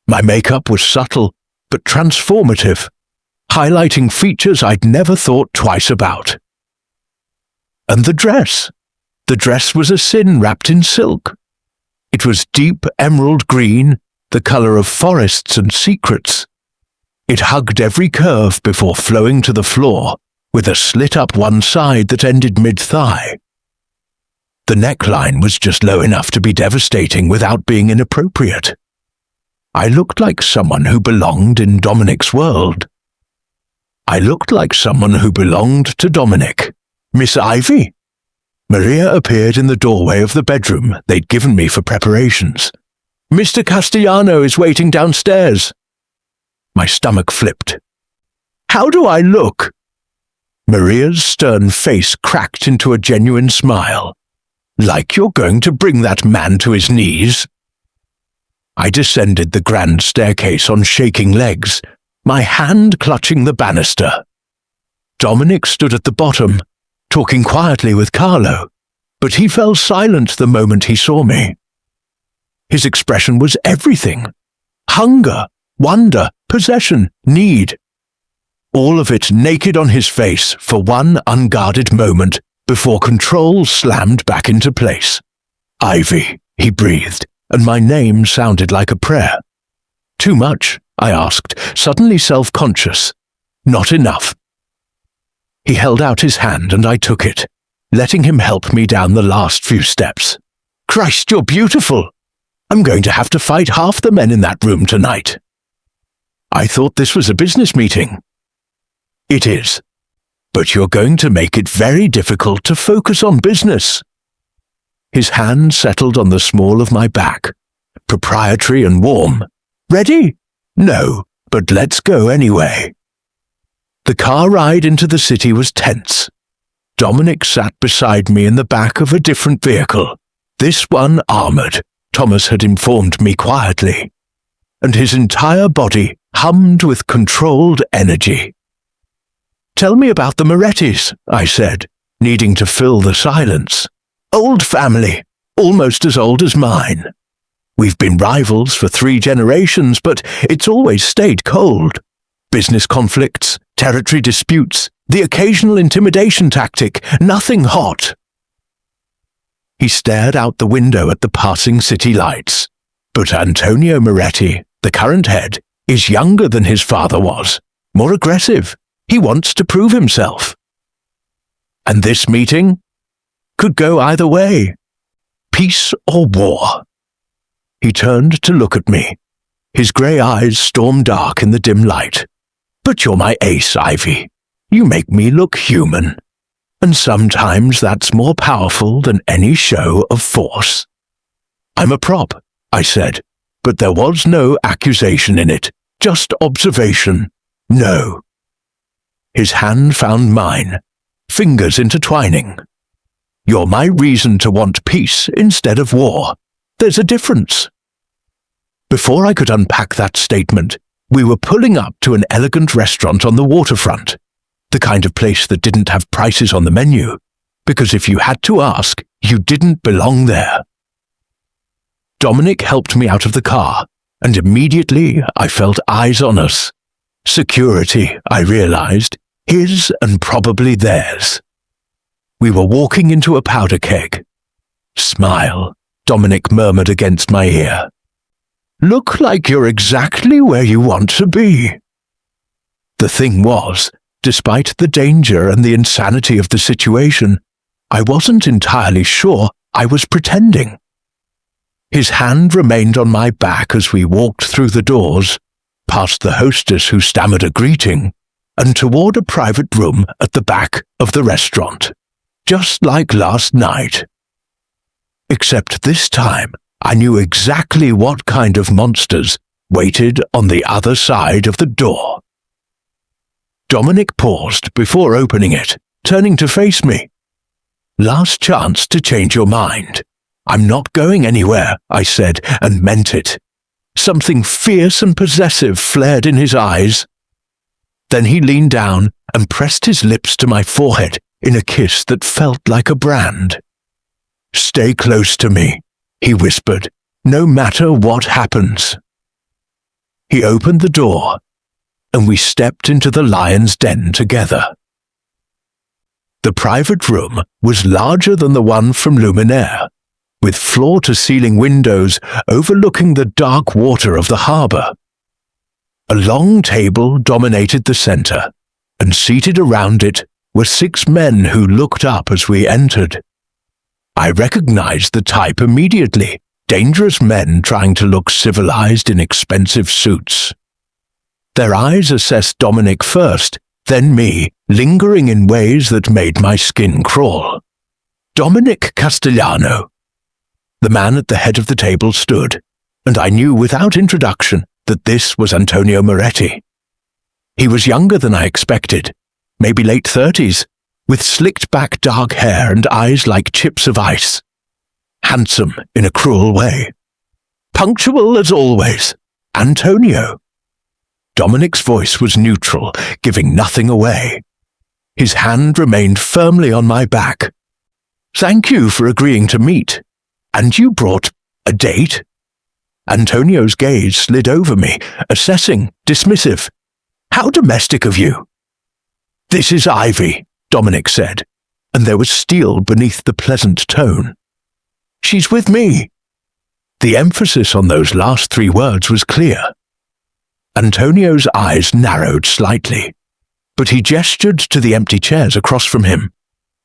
S1: My makeup was subtle, but transformative, highlighting features I'd never thought twice about. And the dress. The dress was a sin wrapped in silk. It was deep emerald green, the color of forests and secrets. It hugged every curve before flowing to the floor, with a slit up one side that ended mid-thigh. The neckline was just low enough to be devastating without being inappropriate. I looked like someone who belonged in Dominic's world. I looked like someone who belonged to Dominic. "Miss Ivy?" Maria appeared in the doorway of the bedroom they'd given me for preparations. "Mr. Castellano is waiting downstairs." My stomach flipped. "How do I look?" Maria's stern face cracked into a genuine smile. "Like you're going to bring that man to his knees." I descended the grand staircase on shaking legs, my hand clutching the banister. Dominic stood at the bottom, talking quietly with Carlo, but he fell silent the moment he saw me. His expression was everything. Hunger, wonder, possession, need. All of it naked on his face for one unguarded moment before control slammed back into place. "Ivy," he breathed, and my name sounded like a prayer. "Too much?" I asked, suddenly self-conscious. "Not enough." He held out his hand and I took it, letting him help me down the last few steps. Christ, you're beautiful. I'm going to have to fight half the men in that room tonight. I thought this was a business meeting. It is. But you're going to make it very difficult to focus on business. His hand settled on the small of my back, proprietary and warm. Ready? No, but let's go anyway. The car ride into the city was tense. Dominic sat beside me in the back of a different vehicle, this one armored, Thomas had informed me quietly, and his entire body hummed with controlled energy. Tell me about the Morettis, I said, needing to fill the silence. Old family, almost as old as mine. We've been rivals for 3 generations, but it's always stayed cold. Business conflicts, territory disputes, the occasional intimidation tactic, nothing hot. He stared out the window at the passing city lights. But Antonio Moretti, the current head, is younger than his father was, more aggressive. He wants to prove himself. And this meeting could go either way, peace or war. He turned to look at me, his grey eyes storm dark in the dim light. But you're my ace, Ivy. You make me look human. And sometimes that's more powerful than any show of force. I'm a prop, I said, but there was no accusation in it, just observation. No. His hand found mine, fingers intertwining. You're my reason to want peace instead of war. There's a difference. Before I could unpack that statement, we were pulling up to an elegant restaurant on the waterfront, the kind of place that didn't have prices on the menu, because if you had to ask, you didn't belong there. Dominic helped me out of the car, and immediately I felt eyes on us. Security, I realized, his and probably theirs. We were walking into a powder keg. Smile, Dominic murmured against my ear. Look like you're exactly where you want to be. The thing was, despite the danger and the insanity of the situation, I wasn't entirely sure I was pretending. His hand remained on my back as we walked through the doors, past the hostess who stammered a greeting, and toward a private room at the back of the restaurant, just like last night. Except this time, I knew exactly what kind of monsters waited on the other side of the door. Dominic paused before opening it, turning to face me. Last chance to change your mind. I'm not going anywhere, I said, and meant it. Something fierce and possessive flared in his eyes. Then he leaned down and pressed his lips to my forehead in a kiss that felt like a brand. Stay close to me, he whispered, no matter what happens. He opened the door, and we stepped into the lion's den together. The private room was larger than the one from Luminaire, with floor-to-ceiling windows overlooking the dark water of the harbour. A long table dominated the centre, and seated around it were 6 men who looked up as we entered. I recognized the type immediately, dangerous men trying to look civilized in expensive suits. Their eyes assessed Dominic first, then me, lingering in ways that made my skin crawl. Dominic Castellano. The man at the head of the table stood, and I knew without introduction that this was Antonio Moretti. He was younger than I expected, maybe late 30s, with slicked-back dark hair and eyes like chips of ice. Handsome in a cruel way. Punctual as always. Antonio. Dominic's voice was neutral, giving nothing away. His hand remained firmly on my back. Thank you for agreeing to meet. And you brought a date? Antonio's gaze slid over me, assessing, dismissive. How domestic of you. This is Ivy, Dominic said, and there was steel beneath the pleasant tone. She's with me. The emphasis on those last 3 words was clear. Antonio's eyes narrowed slightly, but he gestured to the empty chairs across from him.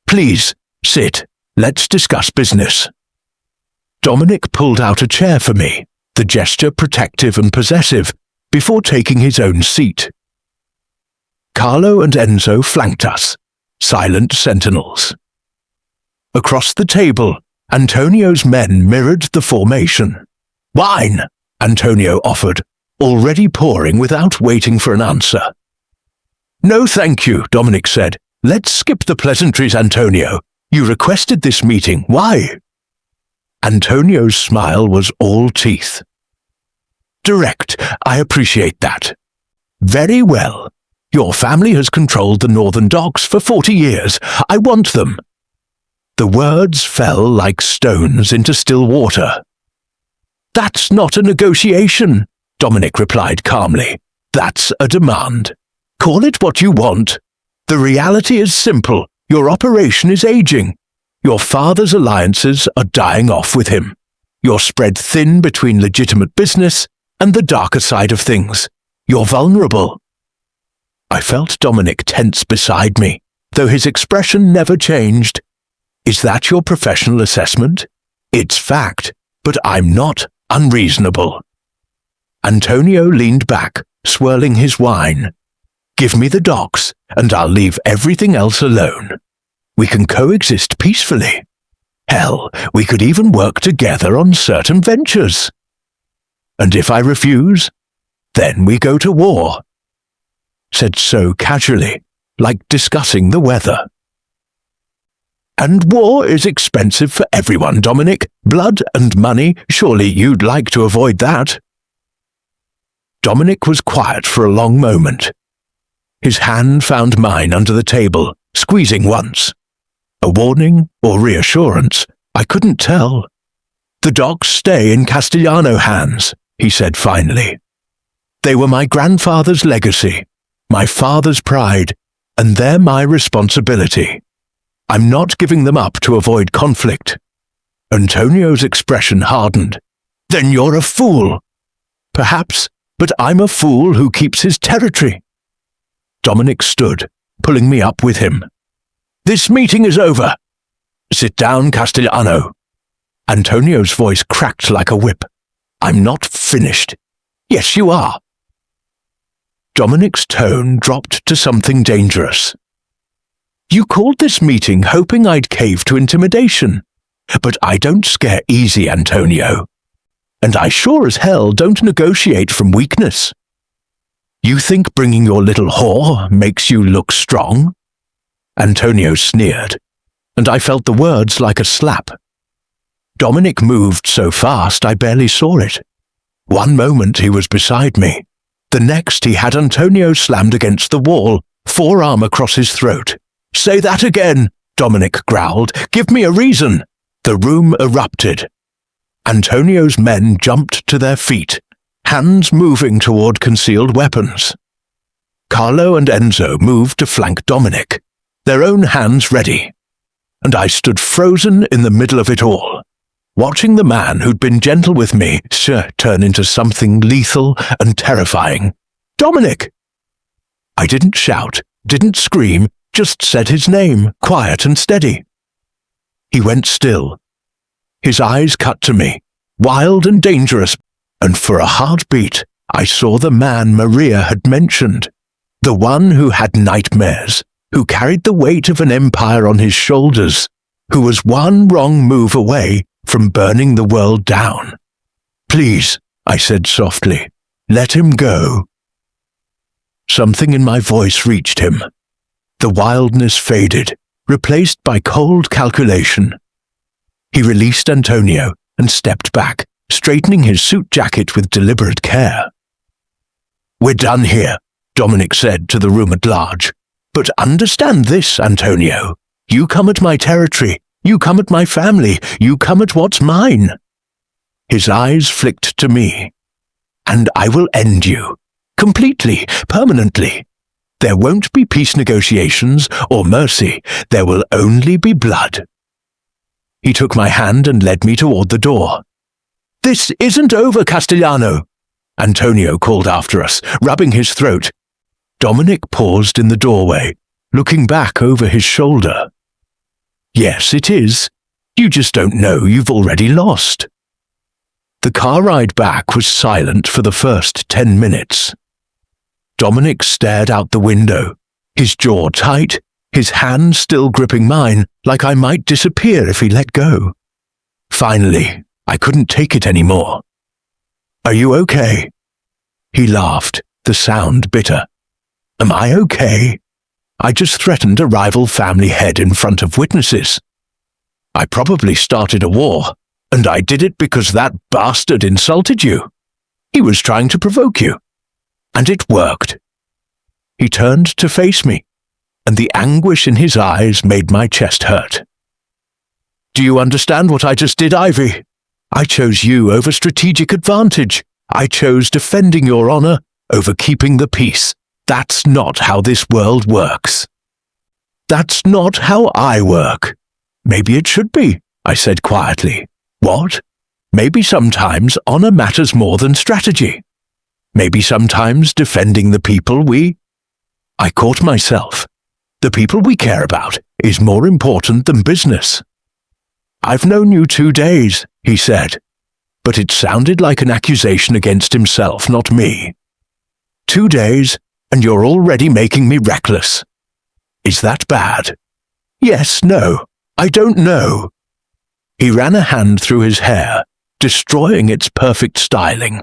S1: Please, sit. Let's discuss business. Dominic pulled out a chair for me, the gesture protective and possessive, before taking his own seat. Carlo and Enzo flanked us, silent sentinels. Across the table, Antonio's men mirrored the formation. "Wine," Antonio offered, already pouring without waiting for an answer. "No thank you," Dominic said. "Let's skip the pleasantries, Antonio. You requested this meeting. Why?" Antonio's smile was all teeth. "Direct. I appreciate that." "Very well. Your family has controlled the northern docks for 40 years. I want them." The words fell like stones into still water. "That's not a negotiation," Dominic replied calmly. "That's a demand. Call it what you want. The reality is simple. Your operation is aging. Your father's alliances are dying off with him. You're spread thin between legitimate business and the darker side of things. You're vulnerable." I felt Dominic tense beside me, though his expression never changed. "Is that your professional assessment? It's fact, but I'm not unreasonable." Antonio leaned back, swirling his wine. "Give me the docks, and I'll leave everything else alone. We can coexist peacefully. Hell, we could even work together on certain ventures. And if I refuse, then we go to war." Said so casually, like discussing the weather. "And war is expensive for everyone, Dominic. Blood and money, surely you'd like to avoid that." Dominic was quiet for a long moment. His hand found mine under the table, squeezing once. A warning or reassurance, I couldn't tell. "The docks stay in Castellano hands," he said finally. "They were my grandfather's legacy, my father's pride, and they're my responsibility. I'm not giving them up to avoid conflict." Antonio's expression hardened. "Then you're a fool." "Perhaps, but I'm a fool who keeps his territory." Dominic stood, pulling me up with him. "This meeting is over. Sit down, Castellano." Antonio's voice cracked like a whip. "I'm not finished." "Yes, you are." Dominic's tone dropped to something dangerous. "You called this meeting hoping I'd cave to intimidation. But I don't scare easy, Antonio. And I sure as hell don't negotiate from weakness. You think bringing your little whore makes you look strong?" Antonio sneered, and I felt the words like a slap. Dominic moved so fast I barely saw it. One moment he was beside me. The next he had Antonio slammed against the wall, forearm across his throat. "Say that again," Dominic growled. "Give me a reason." The room erupted. Antonio's men jumped to their feet, hands moving toward concealed weapons. Carlo and Enzo moved to flank Dominic, their own hands ready. And I stood frozen in the middle of it all, watching the man who'd been gentle with me turn into something lethal and terrifying. "Dominic!" I didn't shout, didn't scream, just said his name, quiet and steady. He went still. His eyes cut to me, wild and dangerous, and for a heartbeat I saw the man Maria had mentioned, the one who had nightmares, who carried the weight of an empire on his shoulders, who was one wrong move away from burning the world down. "Please," I said softly, "let him go." Something in my voice reached him. The wildness faded, replaced by cold calculation. He released Antonio and stepped back, straightening his suit jacket with deliberate care. "We're done here," Dominic said to the room at large. "But understand this, Antonio. You come at my territory. You come at my family. You come at what's mine." His eyes flicked to me. "And I will end you. Completely, permanently. There won't be peace negotiations or mercy. There will only be blood." He took my hand and led me toward the door. "This isn't over, Castellano," Antonio called after us, rubbing his throat. Dominic paused in the doorway, looking back over his shoulder. "Yes, it is. You just don't know you've already lost. The car ride back was silent for the first 10 minutes. Dominic stared out the window, his jaw tight, his hand still gripping mine like I might disappear if he let go. Finally, I couldn't take it anymore. Are you okay? He laughed, the sound bitter. Am I okay? I just threatened a rival family head in front of witnesses. I probably started a war, and I did it because that bastard insulted you. He was trying to provoke you. And it worked. He turned to face me, and the anguish in his eyes made my chest hurt. Do you understand what I just did, Ivy? I chose you over strategic advantage. I chose defending your honor over keeping the peace. That's not how this world works. That's not how I work. Maybe it should be, I said quietly. What? Maybe sometimes honor matters more than strategy. Maybe sometimes defending the people I caught myself. The people we care about is more important than business. I've known you 2 days, he said, but it sounded like an accusation against himself, not me. 2 days, and you're already making me reckless. Is that bad? Yes, no, I don't know. He ran a hand through his hair, destroying its perfect styling.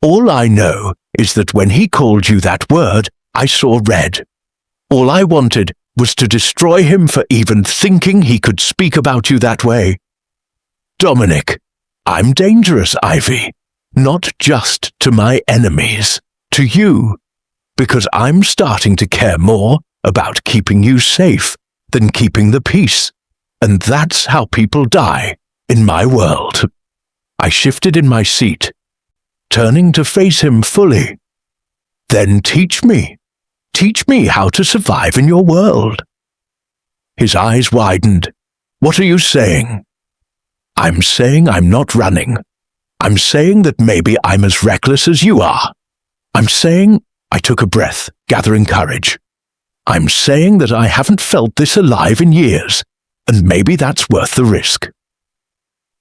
S1: All I know is that when he called you that word, I saw red. All I wanted was to destroy him for even thinking he could speak about you that way. Dominic, I'm dangerous, Ivy. Not just to my enemies, to you. Because I'm starting to care more about keeping you safe than keeping the peace. And that's how people die in my world. I shifted in my seat, turning to face him fully. Then teach me how to survive in your world. His eyes widened. What are you saying? I'm saying I'm not running. I'm saying that maybe I'm as reckless as you are. I'm saying, I took a breath, gathering courage. I'm saying that I haven't felt this alive in years, and maybe that's worth the risk.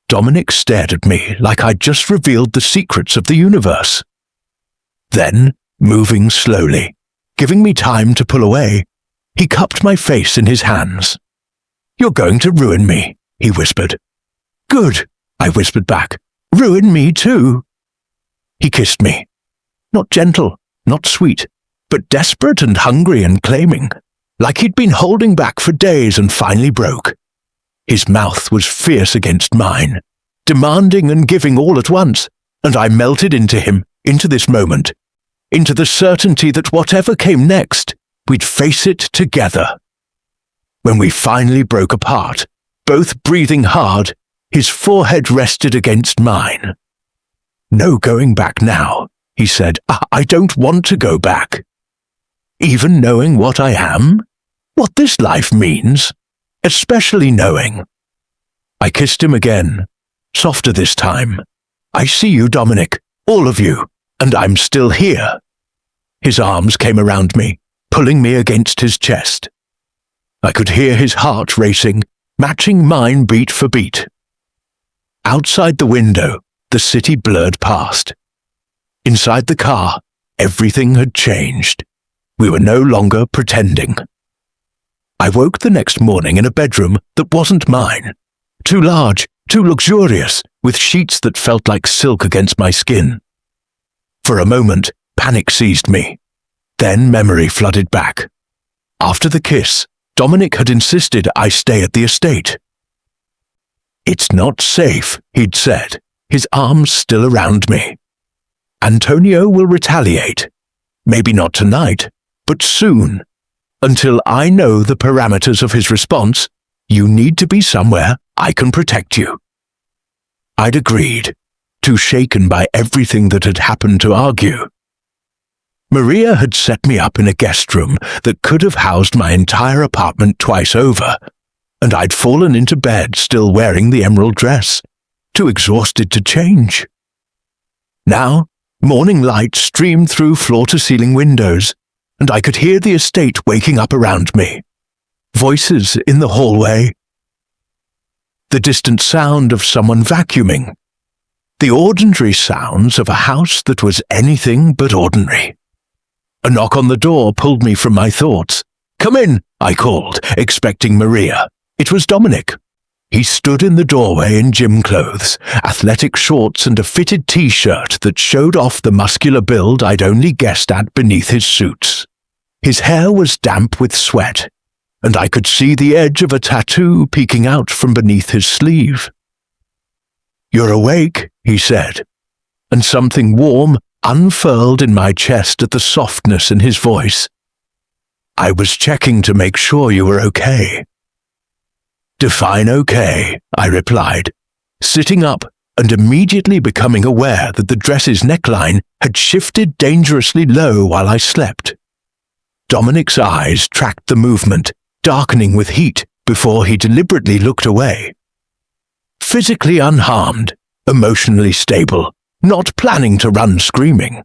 S1: Dominic stared at me like I'd just revealed the secrets of the universe. Then, moving slowly, giving me time to pull away, he cupped my face in his hands. You're going to ruin me, he whispered. Good, I whispered back. Ruin me too. He kissed me. Not gentle, not sweet, but desperate and hungry and claiming, like he'd been holding back for days and finally broke. His mouth was fierce against mine, demanding and giving all at once, and I melted into him, into this moment, into the certainty that whatever came next, we'd face it together. When we finally broke apart, both breathing hard, his forehead rested against mine. No going back now, he said. I don't want to go back. Even knowing what I am, what this life means, especially knowing. I kissed him again, softer this time. I see you, Dominic, all of you, and I'm still here. His arms came around me, pulling me against his chest. I could hear his heart racing, matching mine beat for beat. Outside the window, the city blurred past. Inside the car, everything had changed. We were no longer pretending. I woke the next morning in a bedroom that wasn't mine. Too large, too luxurious, with sheets that felt like silk against my skin. For a moment, panic seized me. Then memory flooded back. After the kiss, Dominic had insisted I stay at the estate. It's not safe, he'd said, his arms still around me. Antonio will retaliate. Maybe not tonight, but soon. Until I know the parameters of his response, you need to be somewhere I can protect you. I'd agreed, too shaken by everything that had happened to argue. Maria had set me up in a guest room that could have housed my entire apartment twice over, and I'd fallen into bed still wearing the emerald dress, too exhausted to change. Now, morning light streamed through floor-to-ceiling windows, and I could hear the estate waking up around me. Voices in the hallway. the distant sound of someone vacuuming, the ordinary sounds of a house that was anything but ordinary. A knock on the door pulled me from my thoughts. "Come in," I called, expecting Maria. It was Dominic. He stood in the doorway in gym clothes, athletic shorts and a fitted t-shirt that showed off the muscular build I'd only guessed at beneath his suits. His hair was damp with sweat, and I could see the edge of a tattoo peeking out from beneath his sleeve. "You're awake," he said, and something warm unfurled in my chest at the softness in his voice. "I was checking to make sure you were okay." "Define okay," I replied, sitting up and immediately becoming aware that the dress's neckline had shifted dangerously low while I slept. Dominic's eyes tracked the movement, darkening with heat before he deliberately looked away. Physically unharmed, emotionally stable, not planning to run screaming.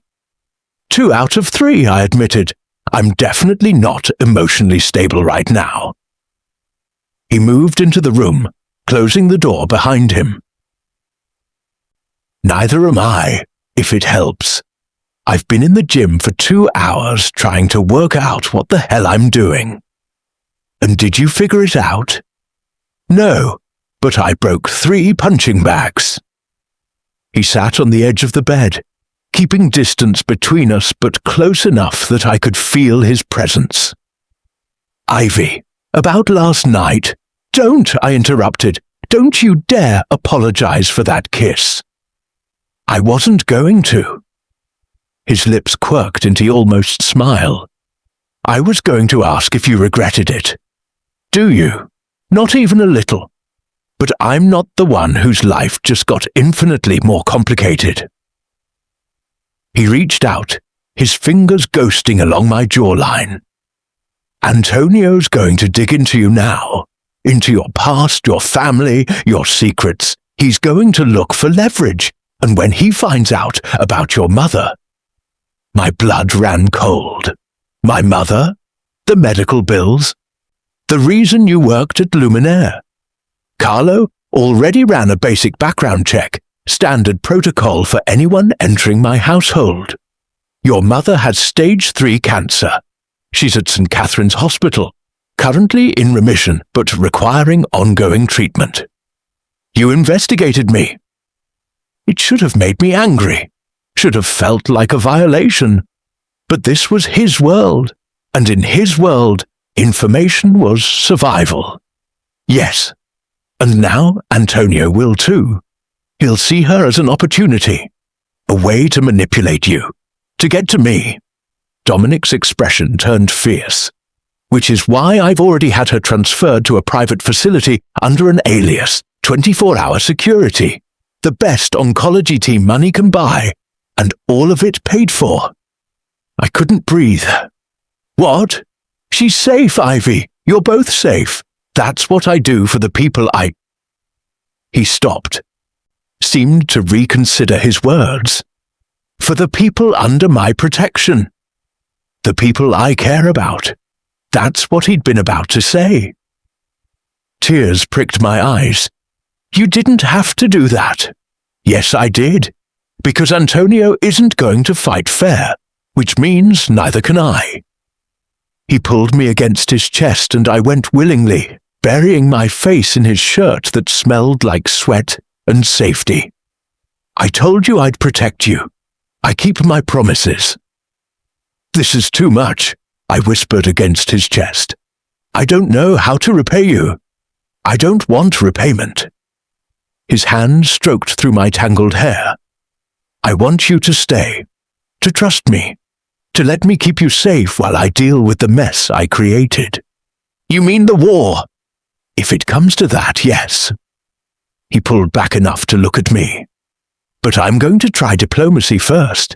S1: 2 out of 3, I admitted. I'm definitely not emotionally stable right now. He moved into the room, closing the door behind him. Neither am I, if it helps. I've been in the gym for 2 hours trying to work out what the hell I'm doing. And did you figure it out? No, but I broke 3 punching bags. He sat on the edge of the bed, keeping distance between us but close enough that I could feel his presence. "Ivy, about last night—" "Don't," I interrupted. "Don't you dare apologize for that kiss." "I wasn't going to." His lips quirked into almost smile. "I was going to ask if you regretted it. Do you? Not even a little. But I'm not the one whose life just got infinitely more complicated." He reached out, his fingers ghosting along my jawline. "Antonio's going to dig into you now. Into your past, your family, your secrets. He's going to look for leverage, and when he finds out about your mother—" My blood ran cold. "My mother? The medical bills? The reason you worked at Luminaire? Carlo already ran a basic background check, standard protocol for anyone entering my household. Your mother has stage 3 cancer. She's at St. Catherine's Hospital, currently in remission but requiring ongoing treatment. You investigated me. It should have made me angry, should have felt like a violation. But this was his world, and in his world, information was survival. Yes, and now Antonio will too. He'll see her as an opportunity, a way to manipulate you, to get to me." Dominic's expression turned fierce, which is why I've already had her transferred to a private facility under an alias, 24-hour security, the best oncology team money can buy, and all of it paid for. I couldn't breathe. "What? She's safe, Ivy. You're both safe. That's what I do for the people I—" He stopped, seemed to reconsider his words. "For the people under my protection. The people I care about." That's what he'd been about to say. Tears pricked my eyes. "You didn't have to do that." "Yes, I did. Because Antonio isn't going to fight fair, which means neither can I." He pulled me against his chest and I went willingly, burying my face in his shirt that smelled like sweat and safety. "I told you I'd protect you. I keep my promises." "This is too much," I whispered against his chest. "I don't know how to repay you. I don't want repayment." His hand stroked through my tangled hair. "I want you to stay, to trust me, to let me keep you safe while I deal with the mess I created." "You mean the war?" "If it comes to that, yes." He pulled back enough to look at me. "But I'm going to try diplomacy first.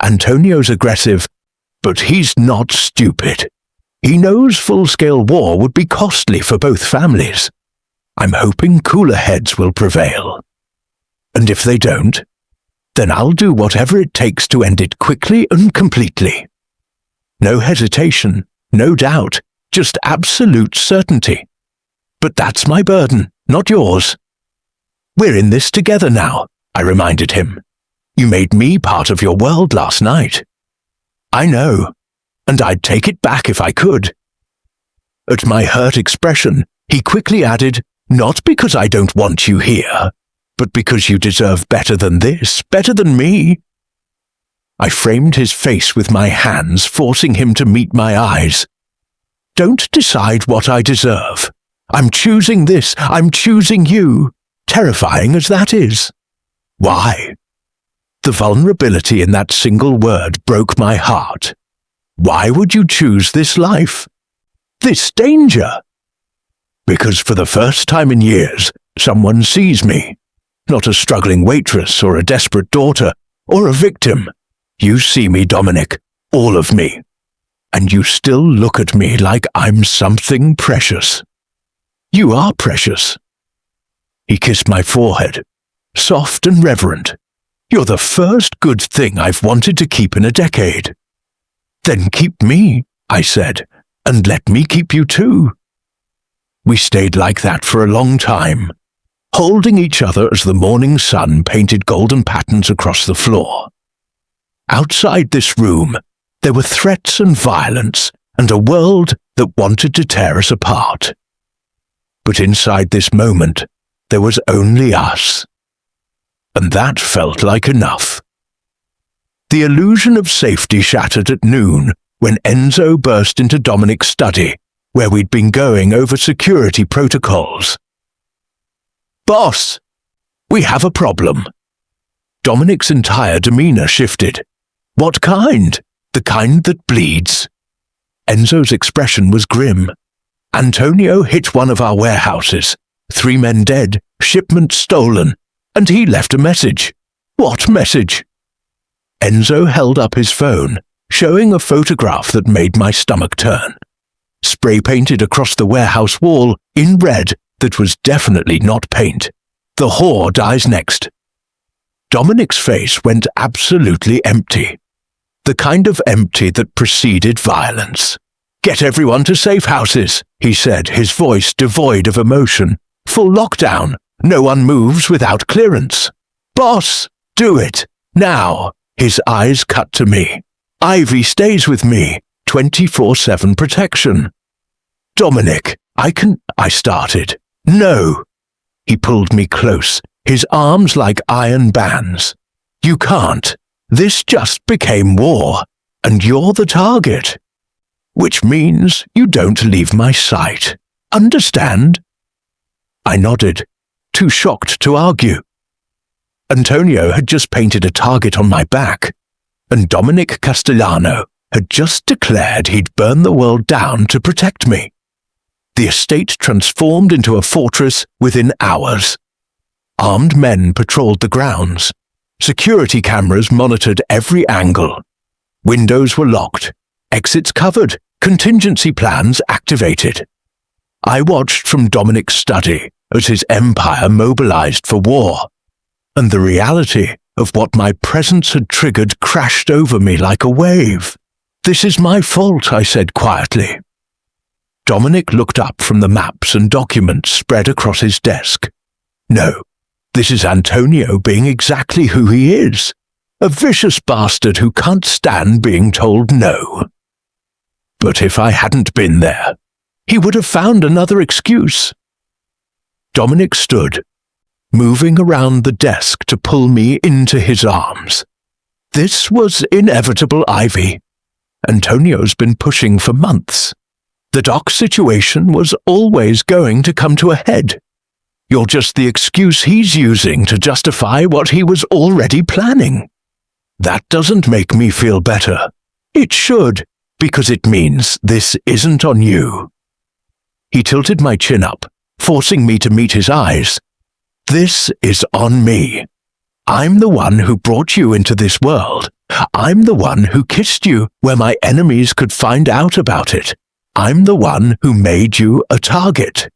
S1: Antonio's aggressive, but he's not stupid. He knows full-scale war would be costly for both families. I'm hoping cooler heads will prevail. And if they don't, then I'll do whatever it takes to end it quickly and completely. No hesitation, no doubt, just absolute certainty. But that's my burden, not yours. We're in this together now, I reminded him. You made me part of your world last night. I know, and I'd take it back if I could. At my hurt expression, he quickly added, not because I don't want you here, but because you deserve better than this, better than me. I framed his face with my hands, forcing him to meet my eyes. Don't decide what I deserve. I'm choosing this. I'm choosing you, terrifying as that is. Why? The vulnerability in that single word broke my heart. Why would you choose this life? This danger? Because for the first time in years, someone sees me. Not a struggling waitress or a desperate daughter or a victim. You see me, Dominic, all of me. And you still look at me like I'm something precious. You are precious. He kissed my forehead, soft and reverent. You're the first good thing I've wanted to keep in a decade. Then keep me, I said, and let me keep you too. We stayed like that for a long time, holding each other as the morning sun painted golden patterns across the floor. Outside this room, there were threats and violence and a world that wanted to tear us apart. But inside this moment, there was only us. And that felt like enough. The illusion of safety shattered at noon when Enzo burst into Dominic's study, where we'd been going over security protocols. Boss, we have a problem. Dominic's entire demeanor shifted. What kind? The kind that bleeds. Enzo's expression was grim. Antonio hit one of our warehouses. 3 men dead, shipment stolen, and he left a message. What message? Enzo held up his phone, showing a photograph that made my stomach turn. Spray painted across the warehouse wall in red that was definitely not paint. The whore dies next. Dominic's face went absolutely empty. The kind of empty that preceded violence. Get everyone to safe houses, he said, his voice devoid of emotion. Full lockdown. No one moves without clearance. Boss, do it. Now. His eyes cut to me. Ivy stays with me. 24/7 protection. Dominic, I started. No. He pulled me close, his arms like iron bands. You can't. This just became war, and you're the target. Which means you don't leave my sight. Understand? I nodded, too shocked to argue. Antonio had just painted a target on my back, and Dominic Castellano had just declared he'd burn the world down to protect me. The estate transformed into a fortress within hours. Armed men patrolled the grounds. Security cameras monitored every angle. Windows were locked, exits covered, contingency plans activated. I watched from Dominic's study as his empire mobilized for war, and the reality of what my presence had triggered crashed over me like a wave. This is my fault, I said quietly. Dominic looked up from the maps and documents spread across his desk. No, this is Antonio being exactly who he is, a vicious bastard who can't stand being told no. But if I hadn't been there, he would have found another excuse. Dominic stood, moving around the desk to pull me into his arms. This was inevitable, Ivy. Antonio's been pushing for months. The doc situation was always going to come to a head. You're just the excuse he's using to justify what he was already planning. That doesn't make me feel better. It should, because it means this isn't on you. He tilted my chin up, forcing me to meet his eyes. This is on me. I'm the one who brought you into this world. I'm the one who kissed you where my enemies could find out about it. I'm the one who made you a target.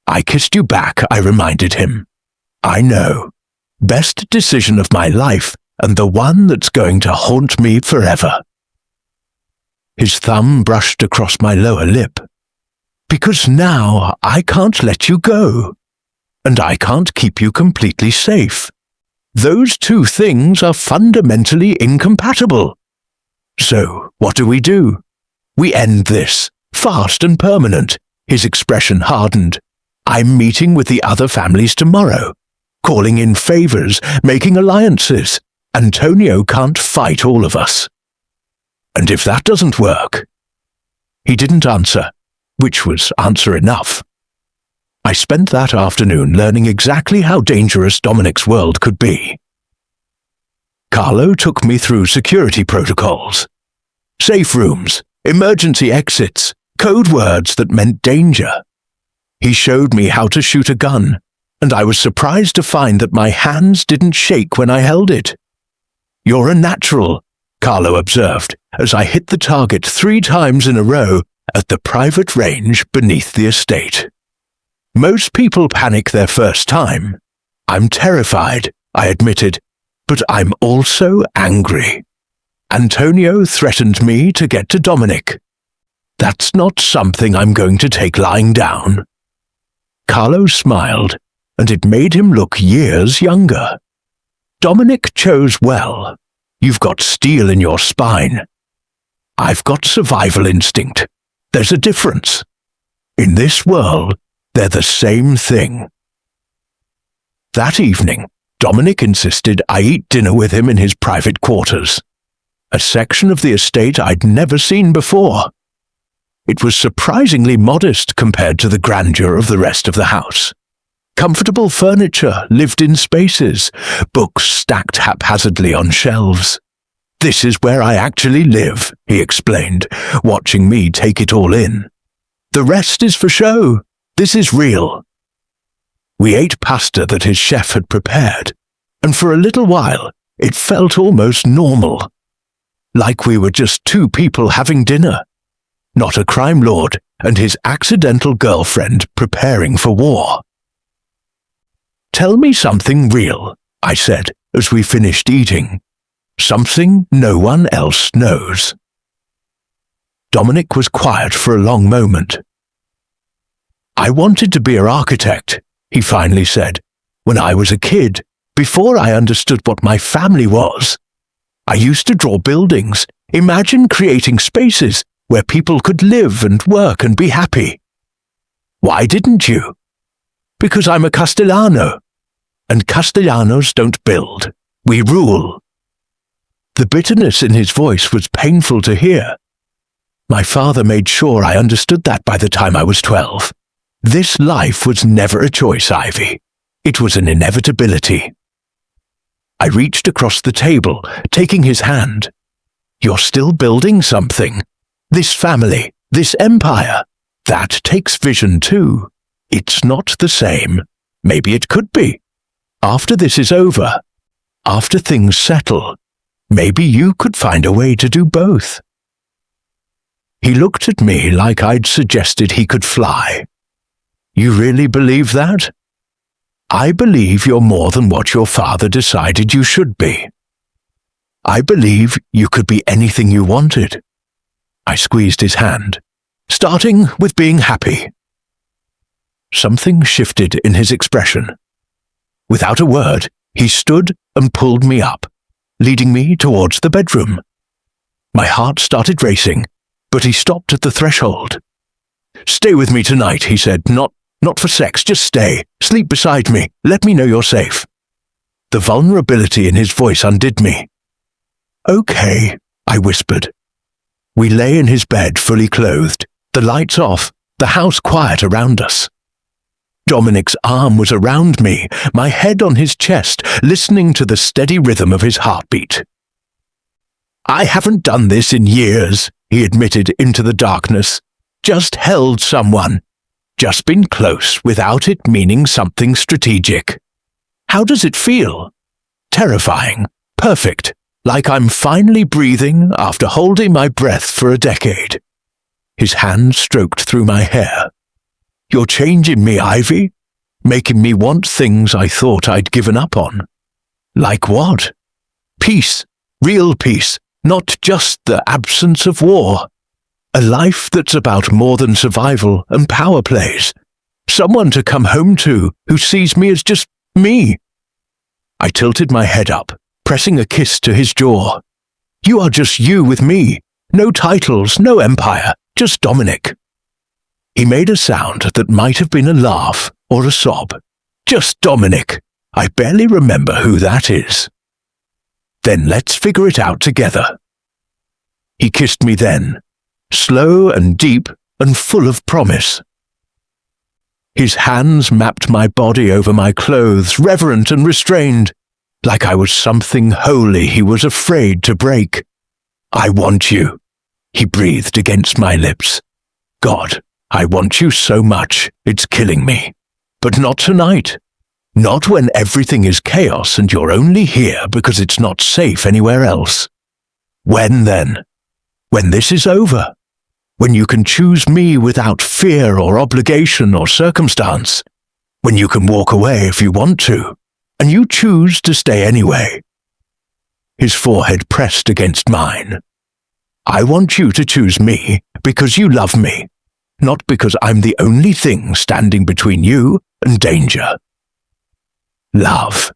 S1: I kissed you back, I reminded him. I know. Best decision of my life, and the one that's going to haunt me forever. His thumb brushed across my lower lip. Because now I can't let you go. and I can't keep you completely safe. Those two things are fundamentally incompatible. So, what do? We end this, fast and permanent. His expression hardened. I'm meeting with the other families tomorrow, calling in favors, making alliances. Antonio can't fight all of us. And if that doesn't work? He didn't answer, which was answer enough. I spent that afternoon learning exactly how dangerous Dominic's world could be. Carlo took me through security protocols. Safe rooms, emergency exits, code words that meant danger. He showed me how to shoot a gun, and I was surprised to find that my hands didn't shake when I held it. You're a natural, Carlo observed, as I hit the target 3 times in a row at the private range beneath the estate. Most people panic their first time. I'm terrified, I admitted, but I'm also angry. Antonio threatened me to get to Dominic. That's not something I'm going to take lying down. Carlo smiled, and it made him look years younger. Dominic chose well. You've got steel in your spine. I've got survival instinct. There's a difference. In this world, they're the same thing. That evening, Dominic insisted I eat dinner with him in his private quarters, a section of the estate I'd never seen before. It was surprisingly modest compared to the grandeur of the rest of the house. Comfortable furniture, lived-in spaces, books stacked haphazardly on shelves. This is where I actually live, he explained, watching me take it all in. The rest is for show. This is real. We ate pasta that his chef had prepared, and for a little while it felt almost normal. Like we were just 2 people having dinner, not a crime lord and his accidental girlfriend preparing for war. Tell me something real, I said as we finished eating. Something no one else knows. Dominic was quiet for a long moment. I wanted to be an architect, he finally said, when I was a kid, before I understood what my family was. I used to draw buildings, imagine creating spaces where people could live and work and be happy. Why didn't you? Because I'm a Castellano, and Castellanos don't build, we rule. The bitterness in his voice was painful to hear. My father made sure I understood that by the time I was 12. This life was never a choice, Ivy. It was an inevitability. I reached across the table, taking his hand. You're still building something. This family, this empire, that takes vision too. It's not the same. Maybe it could be. After this is over, after things settle, maybe you could find a way to do both. He looked at me like I'd suggested he could fly. You really believe that? I believe you're more than what your father decided you should be. I believe you could be anything you wanted. I squeezed his hand, starting with being happy. Something shifted in his expression. Without a word, he stood and pulled me up, leading me towards the bedroom. My heart started racing, but he stopped at the threshold. Stay with me tonight, he said, not for sex, just stay. Sleep beside me. Let me know you're safe. The vulnerability in his voice undid me. Okay, I whispered. We lay in his bed fully clothed, the lights off, the house quiet around us. Dominic's arm was around me, my head on his chest, listening to the steady rhythm of his heartbeat. I haven't done this in years, he admitted into the darkness. Just held someone. Just been close without it meaning something strategic. How does it feel? Terrifying. Perfect. Like I'm finally breathing after holding my breath for a decade. His hand stroked through my hair. You're changing me, Ivy. Making me want things I thought I'd given up on. Like what? Peace. Real peace. Not just the absence of war. A life that's about more than survival and power plays. Someone to come home to who sees me as just me. I tilted my head up, pressing a kiss to his jaw. You are just you with me. No titles, no empire, just Dominic. He made a sound that might have been a laugh or a sob. Just Dominic. I barely remember who that is. Then let's figure it out together. He kissed me then, slow and deep and full of promise. His hands mapped my body over my clothes, reverent and restrained, like I was something holy he was afraid to break. I want you, he breathed against my lips. God, I want you so much, it's killing me. But not tonight. Not when everything is chaos and you're only here because it's not safe anywhere else. When then? When this is over? When you can choose me without fear or obligation or circumstance? When you can walk away if you want to, and you choose to stay anyway? His forehead pressed against mine. I want you to choose me because you love me, not because I'm the only thing standing between you and danger. Love.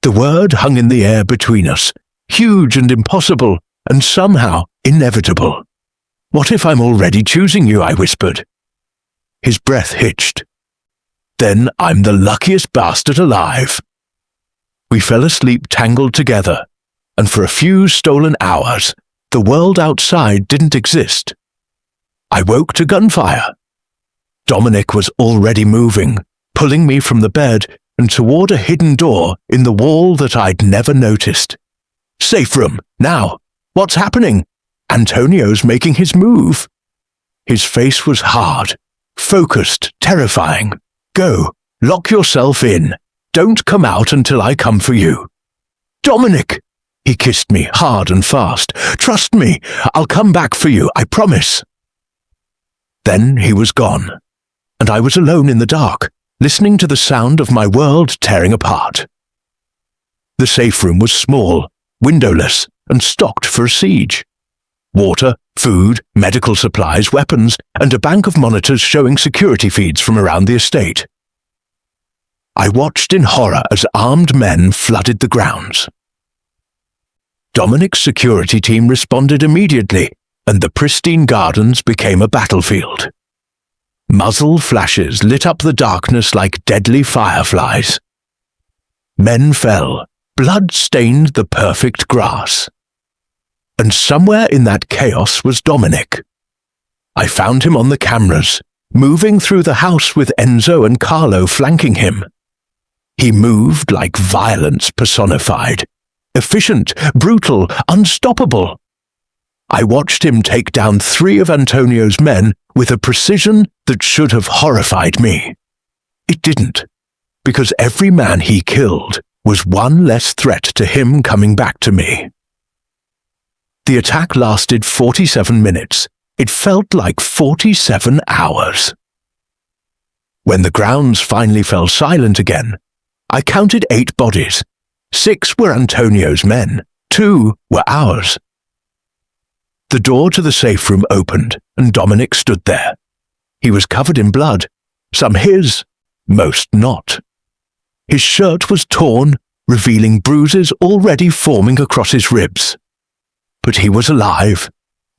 S1: The word hung in the air between us, huge and impossible, and somehow inevitable. What if I'm already choosing you, I whispered. His breath hitched. Then I'm the luckiest bastard alive. We fell asleep tangled together, and for a few stolen hours, the world outside didn't exist. I woke to gunfire. Dominic was already moving, pulling me from the bed and toward a hidden door in the wall that I'd never noticed. Safe room, now. What's happening? Antonio's making his move. His face was hard, focused, terrifying. Go, lock yourself in. Don't come out until I come for you. Dominic! He kissed me hard and fast. Trust me, I'll come back for you, I promise. Then he was gone, and I was alone in the dark, listening to the sound of my world tearing apart. The safe room was small, windowless, and stocked for a siege. Water, food, medical supplies, weapons, and a bank of monitors showing security feeds from around the estate. I watched in horror as armed men flooded the grounds. Dominic's security team responded immediately, and the pristine gardens became a battlefield. Muzzle flashes lit up the darkness like deadly fireflies. Men fell, blood stained the perfect grass. And somewhere in that chaos was Dominic. I found him on the cameras, moving through the house with Enzo and Carlo flanking him. He moved like violence personified, efficient, brutal, unstoppable. I watched him take down 3 of Antonio's men with a precision that should have horrified me. It didn't, because every man he killed was one less threat to him coming back to me. The attack lasted 47 minutes. It felt like 47 hours. When the grounds finally fell silent again, I counted 8 bodies. 6 were Antonio's men, 2 were ours. The door to the safe room opened, and Dominic stood there. He was covered in blood, some his, most not. His shirt was torn, revealing bruises already forming across his ribs. But he was alive.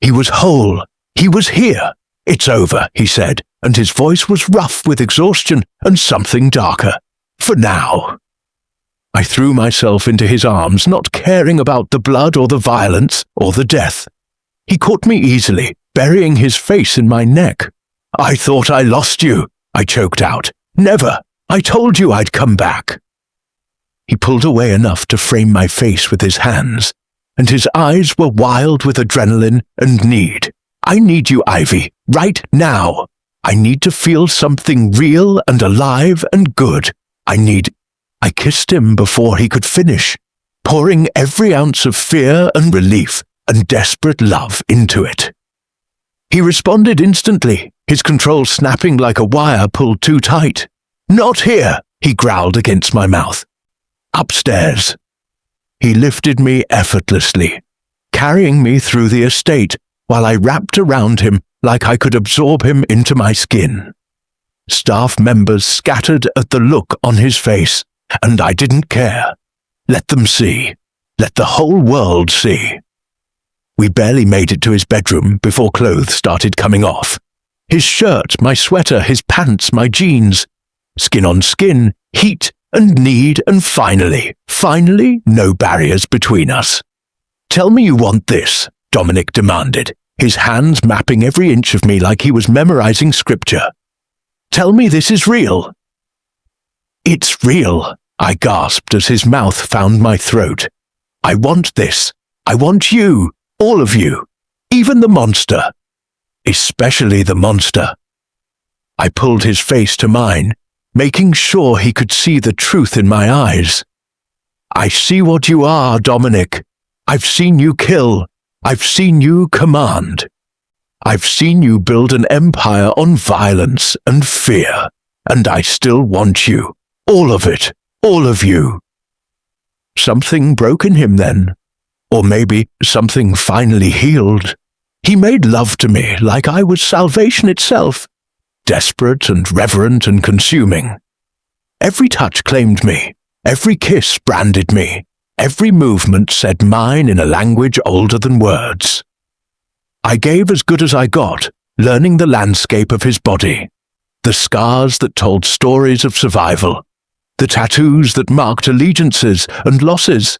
S1: He was whole. He was here. It's over, he said, and his voice was rough with exhaustion and something darker. For now. I threw myself into his arms, not caring about the blood or the violence or the death. He caught me easily, burying his face in my neck. I thought I lost you, I choked out. Never. I told you I'd come back. He pulled away enough to frame my face with his hands, and his eyes were wild with adrenaline and need. I need you, Ivy, right now. I need to feel something real and alive and good. I kissed him before he could finish, pouring every ounce of fear and relief and desperate love into it. He responded instantly, his control snapping like a wire pulled too tight. Not here, he growled against my mouth. Upstairs. He lifted me effortlessly, carrying me through the estate while I wrapped around him like I could absorb him into my skin. Staff members scattered at the look on his face, and I didn't care. Let them see. Let the whole world see. We barely made it to his bedroom before clothes started coming off. His shirt, my sweater, his pants, my jeans. Skin on skin, heat and need, and finally, no barriers between us. "Tell me you want this," Dominic demanded, his hands mapping every inch of me like he was memorizing scripture. "Tell me this is real." "It's real," I gasped as his mouth found my throat. "I want this. I want you, all of you, even the monster. Especially the monster." I pulled his face to mine, making sure he could see the truth in my eyes. "I see what you are, Dominic. I've seen you kill. I've seen you command. I've seen you build an empire on violence and fear, and I still want you. All of it. All of you." Something broke in him then. Or maybe something finally healed. He made love to me like I was salvation itself, desperate and reverent and consuming. Every touch claimed me. Every kiss branded me. Every movement said mine in a language older than words. I gave as good as I got, learning the landscape of his body, the scars that told stories of survival, the tattoos that marked allegiances and losses,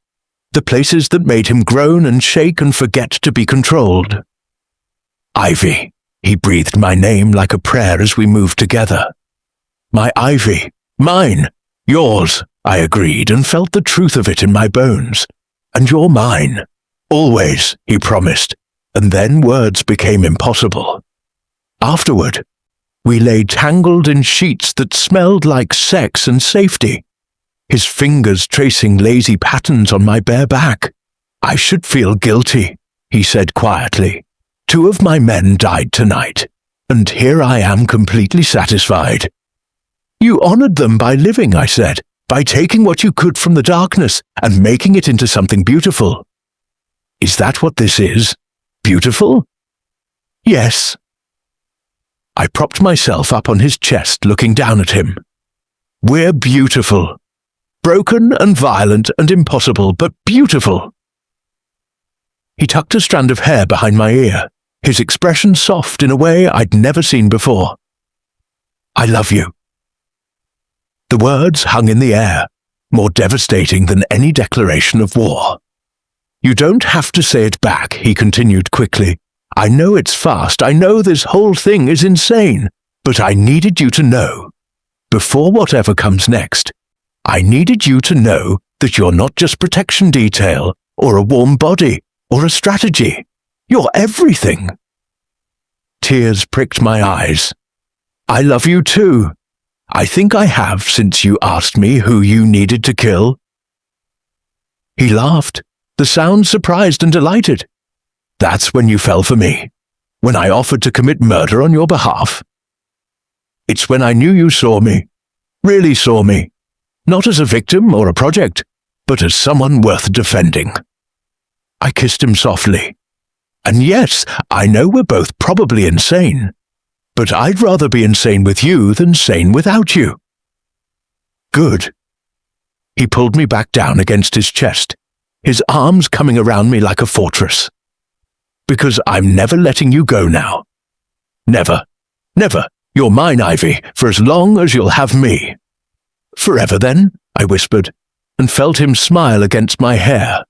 S1: the places that made him groan and shake and forget to be controlled. "Ivy," he breathed my name like a prayer as we moved together. "My Ivy, mine, yours," I agreed and felt the truth of it in my bones. "And you're mine. Always," he promised, and then words became impossible. Afterward, we lay tangled in sheets that smelled like sex and safety, his fingers tracing lazy patterns on my bare back. "I should feel guilty," he said quietly. "2 of my men died tonight, and here I am completely satisfied." "You honored them by living," I said, "by taking what you could from the darkness and making it into something beautiful." "Is that what this is? Beautiful?" "Yes." I propped myself up on his chest, looking down at him. "We're beautiful. Broken and violent and impossible, but beautiful." He tucked a strand of hair behind my ear, his expression soft in a way I'd never seen before. "I love you." The words hung in the air, more devastating than any declaration of war. "You don't have to say it back," he continued quickly. "I know it's fast, I know this whole thing is insane, but I needed you to know. Before whatever comes next, I needed you to know that you're not just protection detail, or a warm body, or a strategy. You're everything." Tears pricked my eyes. "I love you too. I think I have since you asked me who you needed to kill." He laughed, the sound surprised and delighted. "That's when you fell for me, when I offered to commit murder on your behalf. It's when I knew you saw me, really saw me, not as a victim or a project, but as someone worth defending." I kissed him softly. "And yes, I know we're both probably insane, but I'd rather be insane with you than sane without you." "Good." He pulled me back down against his chest, his arms coming around me like a fortress. "Because I'm never letting you go now. Never. Never. You're mine, Ivy, for as long as you'll have me." "Forever then?" I whispered, and felt him smile against my hair.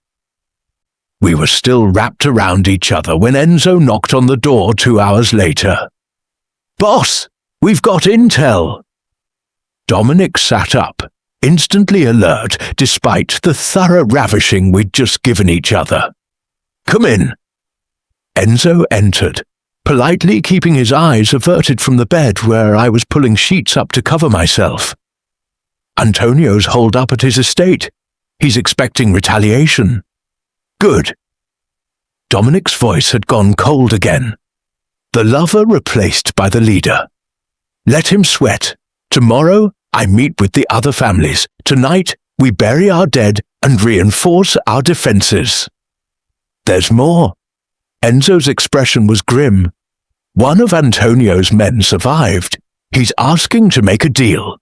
S1: We were still wrapped around each other when Enzo knocked on the door 2 hours later. "Boss, we've got intel." Dominic sat up, instantly alert despite the thorough ravishing we'd just given each other. "Come in." Enzo entered, politely keeping his eyes averted from the bed where I was pulling sheets up to cover myself. "Antonio's holed up at his estate. He's expecting retaliation." "Good." Dominic's voice had gone cold again. The lover replaced by the leader. "Let him sweat. Tomorrow, I meet with the other families. Tonight, we bury our dead and reinforce our defenses." "There's more." Enzo's expression was grim. "One of Antonio's men survived. He's asking to make a deal.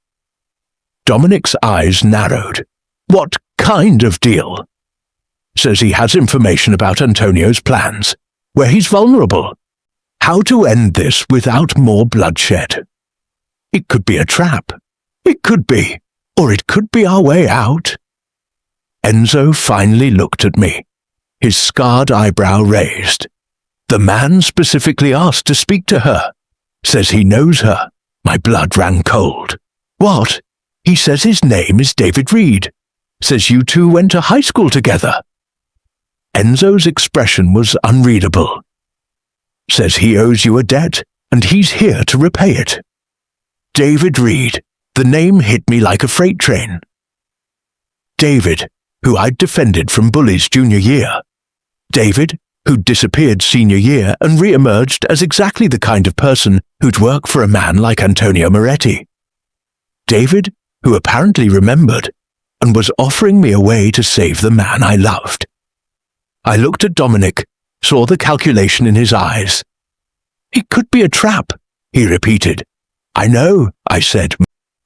S1: Dominic's eyes narrowed. What kind of deal? Says he has information about Antonio's plans, where he's vulnerable. How to end this without more bloodshed. It could be a trap. It could be. Or it could be our way out. Enzo finally looked at me, his scarred eyebrow raised. The man specifically asked to speak to her. Says he knows her. My blood ran cold. What? He says his name is David Reed. Says you two went to high school together. Enzo's expression was unreadable. Says he owes you a debt, and he's here to repay it. David Reed. The name hit me like a freight train. David, who I'd defended from bullies junior year. David, who'd disappeared senior year and re-emerged as exactly the kind of person who'd work for a man like Antonio Moretti. David, who apparently remembered and was offering me a way to save the man I loved. I looked at Dominic, saw the calculation in his eyes. It could be a trap, he repeated. I know, I said,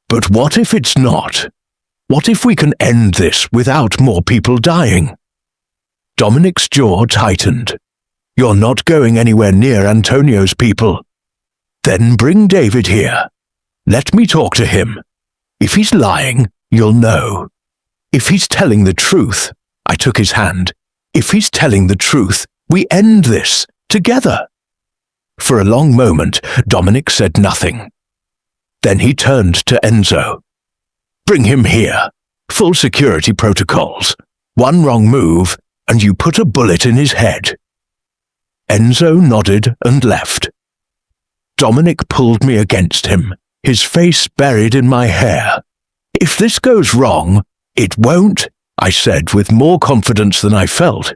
S1: but what if it's not? What if we can end this without more people dying? Dominic's jaw tightened. You're not going anywhere near Antonio's people. Then bring David here. Let me talk to him. If he's lying, you'll know. If he's telling the truth, I took his hand. If he's telling the truth, we end this, together. For a long moment, Dominic said nothing. Then he turned to Enzo. Bring him here. Full security protocols. One wrong move, and you put a bullet in his head. Enzo nodded and left. Dominic pulled me against him, his face buried in my hair. If this goes wrong, it won't, I said with more confidence than I felt.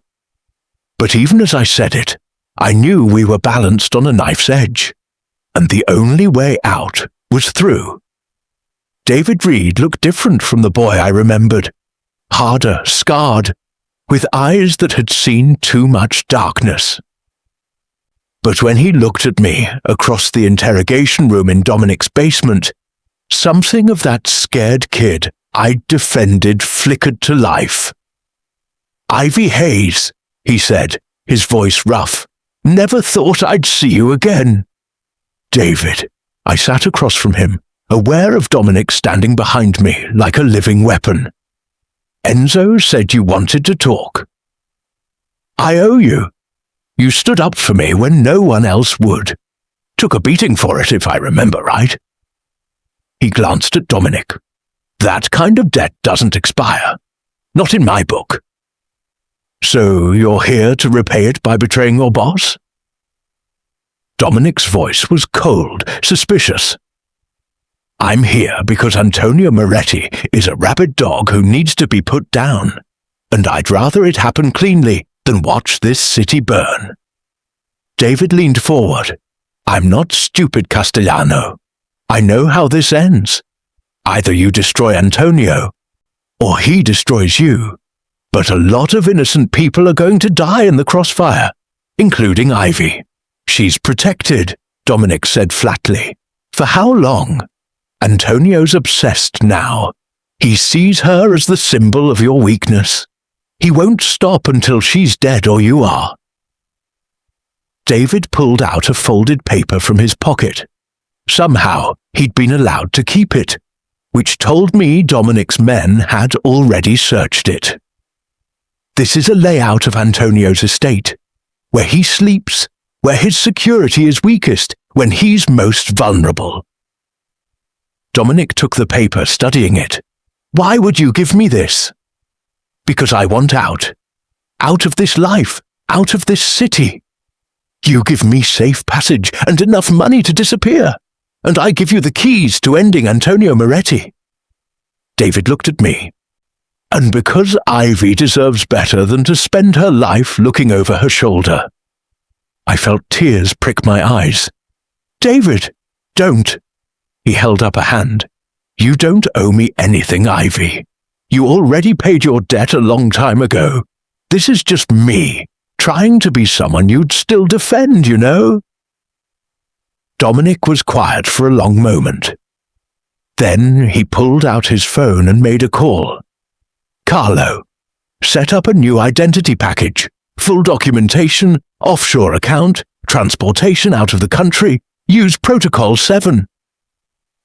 S1: But even as I said it, I knew we were balanced on a knife's edge, and the only way out was through. David Reed looked different from the boy I remembered, harder, scarred, with eyes that had seen too much darkness. But when he looked at me across the interrogation room in Dominic's basement, something of that scared kid I'd defended flickered to life. Ivy Hayes, he said, his voice rough. Never thought I'd see you again. David. I sat across from him, aware of Dominic standing behind me like a living weapon. Enzo said you wanted to talk. I owe you. You stood up for me when no one else would. Took a beating for it, if I remember right. He glanced at Dominic. That kind of debt doesn't expire. Not in my book. So you're here to repay it by betraying your boss? Dominic's voice was cold, suspicious. I'm here because Antonio Moretti is a rabid dog who needs to be put down, and I'd rather it happen cleanly than watch this city burn. David leaned forward. I'm not stupid, Castellano. I know how this ends. Either you destroy Antonio, or he destroys you. But a lot of innocent people are going to die in the crossfire, including Ivy. She's protected, Dominic said flatly. For how long? Antonio's obsessed now. He sees her as the symbol of your weakness. He won't stop until she's dead or you are. David pulled out a folded paper from his pocket. Somehow, he'd been allowed to keep it, which told me Dominic's men had already searched it. This is a layout of Antonio's estate, where he sleeps, where his security is weakest, when he's most vulnerable. Dominic took the paper, studying it. Why would you give me this? Because I want out. Out of this life, out of this city. You give me safe passage and enough money to disappear, and I give you the keys to ending Antonio Moretti. David looked at me. And because Ivy deserves better than to spend her life looking over her shoulder. I felt tears prick my eyes. David, don't. He held up a hand. You don't owe me anything, Ivy. You already paid your debt a long time ago. This is just me, trying to be someone you'd still defend, you know? Dominic was quiet for a long moment. Then he pulled out his phone and made a call. Carlo, set up a new identity package, full documentation, offshore account, transportation out of the country, use Protocol 7.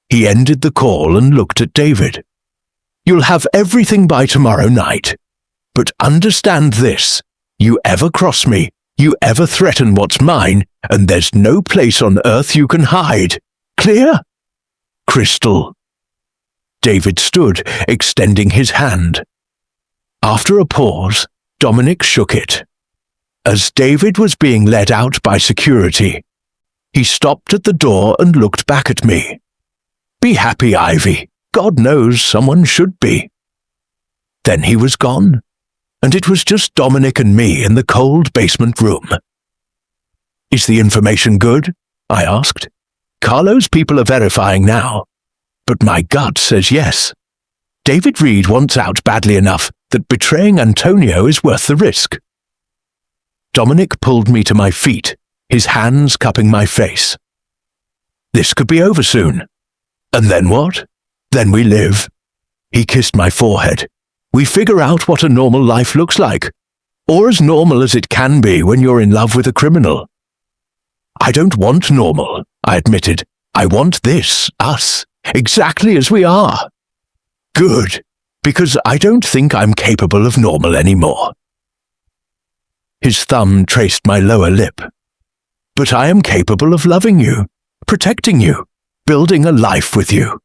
S1: He ended the call and looked at David. You'll have everything by tomorrow night. But understand this, you ever cross me, you ever threaten what's mine, and there's no place on earth you can hide. Clear? Crystal. David stood, extending his hand. After a pause, Dominic shook it. As David was being led out by security, he stopped at the door and looked back at me. Be happy, Ivy. God knows someone should be. Then he was gone, and it was just Dominic and me in the cold basement room. Is the information good? I asked. Carlo's people are verifying now, but my gut says yes. David Reed wants out badly enough that betraying Antonio is worth the risk. Dominic pulled me to my feet, his hands cupping my face. This could be over soon. And then what? Then we live. He kissed my forehead. We figure out what a normal life looks like, or as normal as it can be when you're in love with a criminal. I don't want normal, I admitted. I want this, us, exactly as we are. Good, because I don't think I'm capable of normal anymore. His thumb traced my lower lip. But I am capable of loving you, protecting you, building a life with you.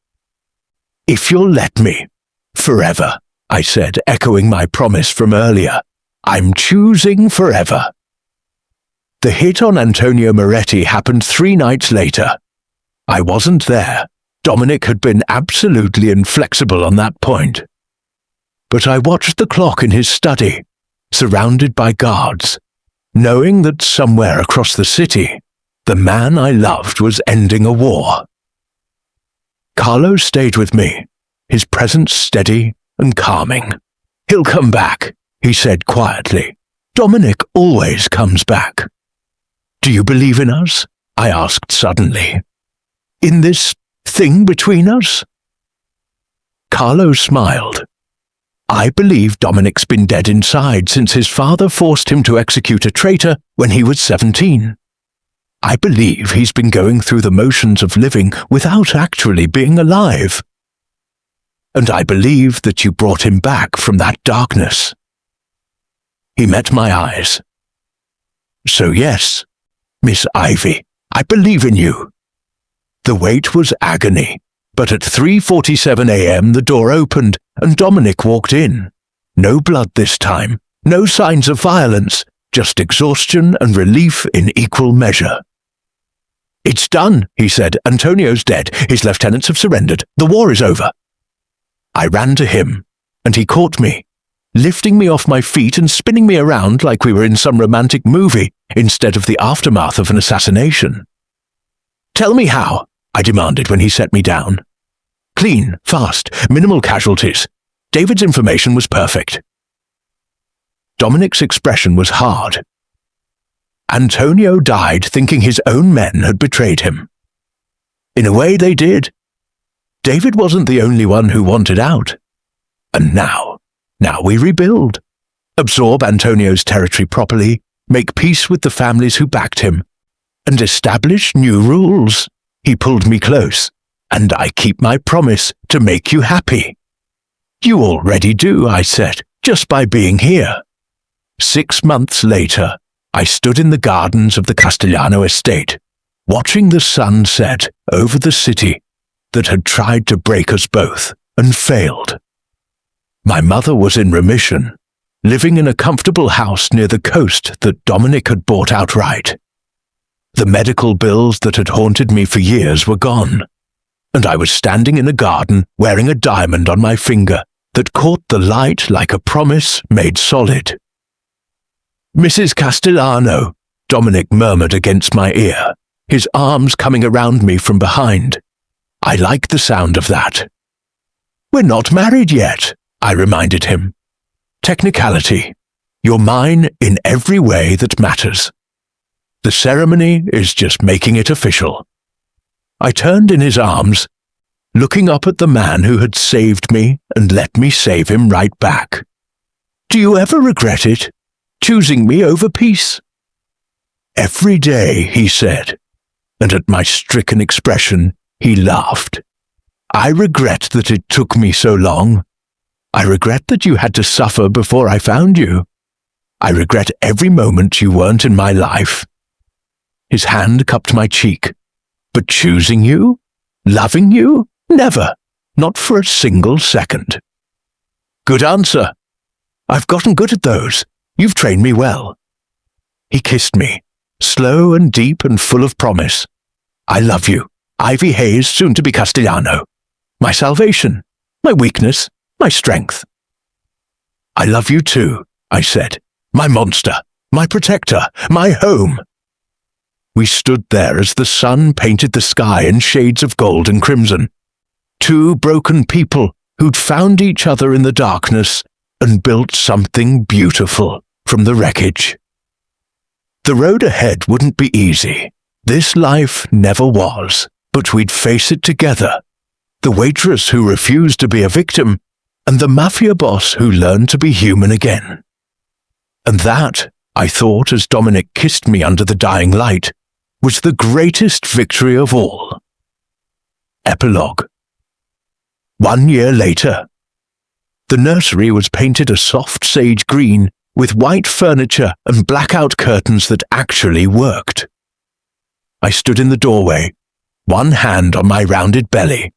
S1: If you'll let me, forever, I said, echoing my promise from earlier. I'm choosing forever. The hit on Antonio Moretti happened 3 nights later. I wasn't there. Dominic had been absolutely inflexible on that point. But I watched the clock in his study, surrounded by guards, knowing that somewhere across the city, the man I loved was ending a war. Carlo stayed with me, his presence steady and calming. He'll come back, he said quietly. Dominic always comes back. Do you believe in us? I asked suddenly. In this thing between us? Carlo smiled. I believe Dominic's been dead inside since his father forced him to execute a traitor when he was 17. I believe he's been going through the motions of living without actually being alive. And I believe that you brought him back from that darkness. He met my eyes. So yes, Miss Ivy, I believe in you. The wait was agony, but at 3:47 a.m. the door opened and Dominic walked in. No blood this time, no signs of violence, just exhaustion and relief in equal measure. It's done, he said. Antonio's dead. His lieutenants have surrendered. The war is over. I ran to him, and he caught me, lifting me off my feet and spinning me around like we were in some romantic movie instead of the aftermath of an assassination. Tell me how, I demanded when he set me down. Clean, fast, minimal casualties. David's information was perfect. Dominic's expression was hard. Antonio died thinking his own men had betrayed him. In a way, they did. David wasn't the only one who wanted out. And now we rebuild. Absorb Antonio's territory properly, make peace with the families who backed him, and establish new rules. He pulled me close, and I keep my promise to make you happy. You already do, I said, just by being here. 6 months later, I stood in the gardens of the Castellano estate, watching the sun set over the city that had tried to break us both and failed. My mother was in remission, living in a comfortable house near the coast that Dominic had bought outright. The medical bills that had haunted me for years were gone, and I was standing in a garden wearing a diamond on my finger that caught the light like a promise made solid. Mrs. Castellano, Dominic murmured against my ear, his arms coming around me from behind. I like the sound of that. We're not married yet, I reminded him. Technicality. You're mine in every way that matters. The ceremony is just making it official. I turned in his arms, looking up at the man who had saved me and let me save him right back. Do you ever regret it? Choosing me over peace? Every day, he said, and at my stricken expression, he laughed. I regret that it took me so long. I regret that you had to suffer before I found you. I regret every moment you weren't in my life. His hand cupped my cheek. But choosing you? Loving you? Never. Not for a single second. Good answer. I've gotten good at those. You've trained me well. He kissed me, slow and deep and full of promise. I love you, Ivy Hayes, soon to be Castellano. My salvation, my weakness, my strength. I love you too, I said. My monster, my protector, my home. We stood there as the sun painted the sky in shades of gold and crimson. Two broken people who'd found each other in the darkness and built something beautiful from the wreckage. The road ahead wouldn't be easy. This life never was, but we'd face it together. The waitress who refused to be a victim, and the mafia boss who learned to be human again. And that, I thought as Dominic kissed me under the dying light, was the greatest victory of all. Epilogue. 1 year later. The nursery was painted a soft sage green with white furniture and blackout curtains that actually worked. I stood in the doorway, one hand on my rounded belly,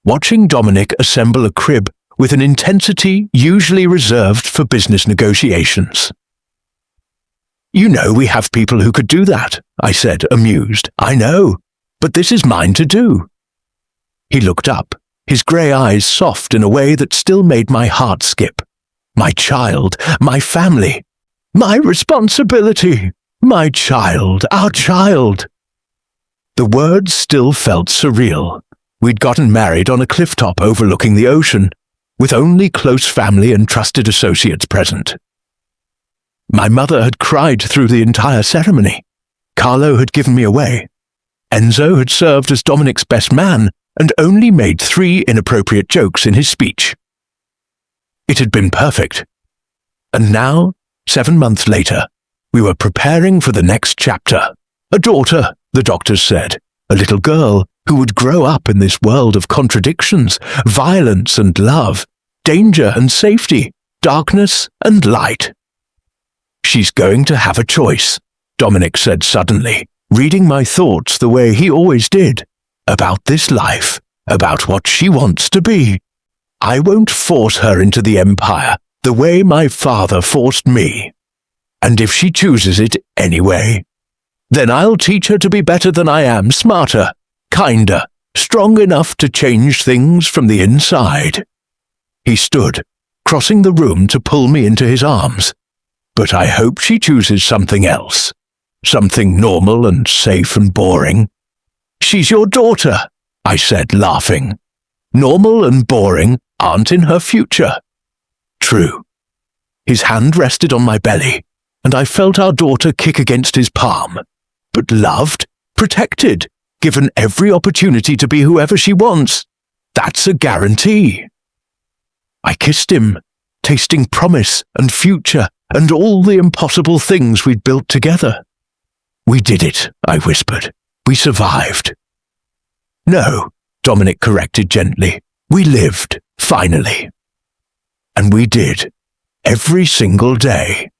S1: watching Dominic assemble a crib with an intensity usually reserved for business negotiations. You know we have people who could do that, I said, amused. I know, but this is mine to do. He looked up, his grey eyes soft in a way that still made my heart skip. My child, my family, my responsibility, my child, our child. The words still felt surreal. We'd gotten married on a clifftop overlooking the ocean, with only close family and trusted associates present. My mother had cried through the entire ceremony. Carlo had given me away. Enzo had served as Dominic's best man and only made 3 inappropriate jokes in his speech. It had been perfect. And now, 7 months later, we were preparing for the next chapter. A daughter, the doctors said, a little girl who would grow up in this world of contradictions, violence and love, danger and safety, darkness and light. She's going to have a choice, Dominic said suddenly, reading my thoughts the way he always did, about this life, about what she wants to be. I won't force her into the empire the way my father forced me. And if she chooses it anyway, then I'll teach her to be better than I am, smarter, kinder, strong enough to change things from the inside. He stood, crossing the room to pull me into his arms. But I hope she chooses something else, something normal and safe and boring. She's your daughter, I said, laughing. Normal and boring aren't in her future. True. His hand rested on my belly, and I felt our daughter kick against his palm. But loved, protected, given every opportunity to be whoever she wants. That's a guarantee. I kissed him, tasting promise and future and all the impossible things we'd built together. We did it, I whispered. We survived. No, Dominic corrected gently. We lived, finally. And we did, every single day.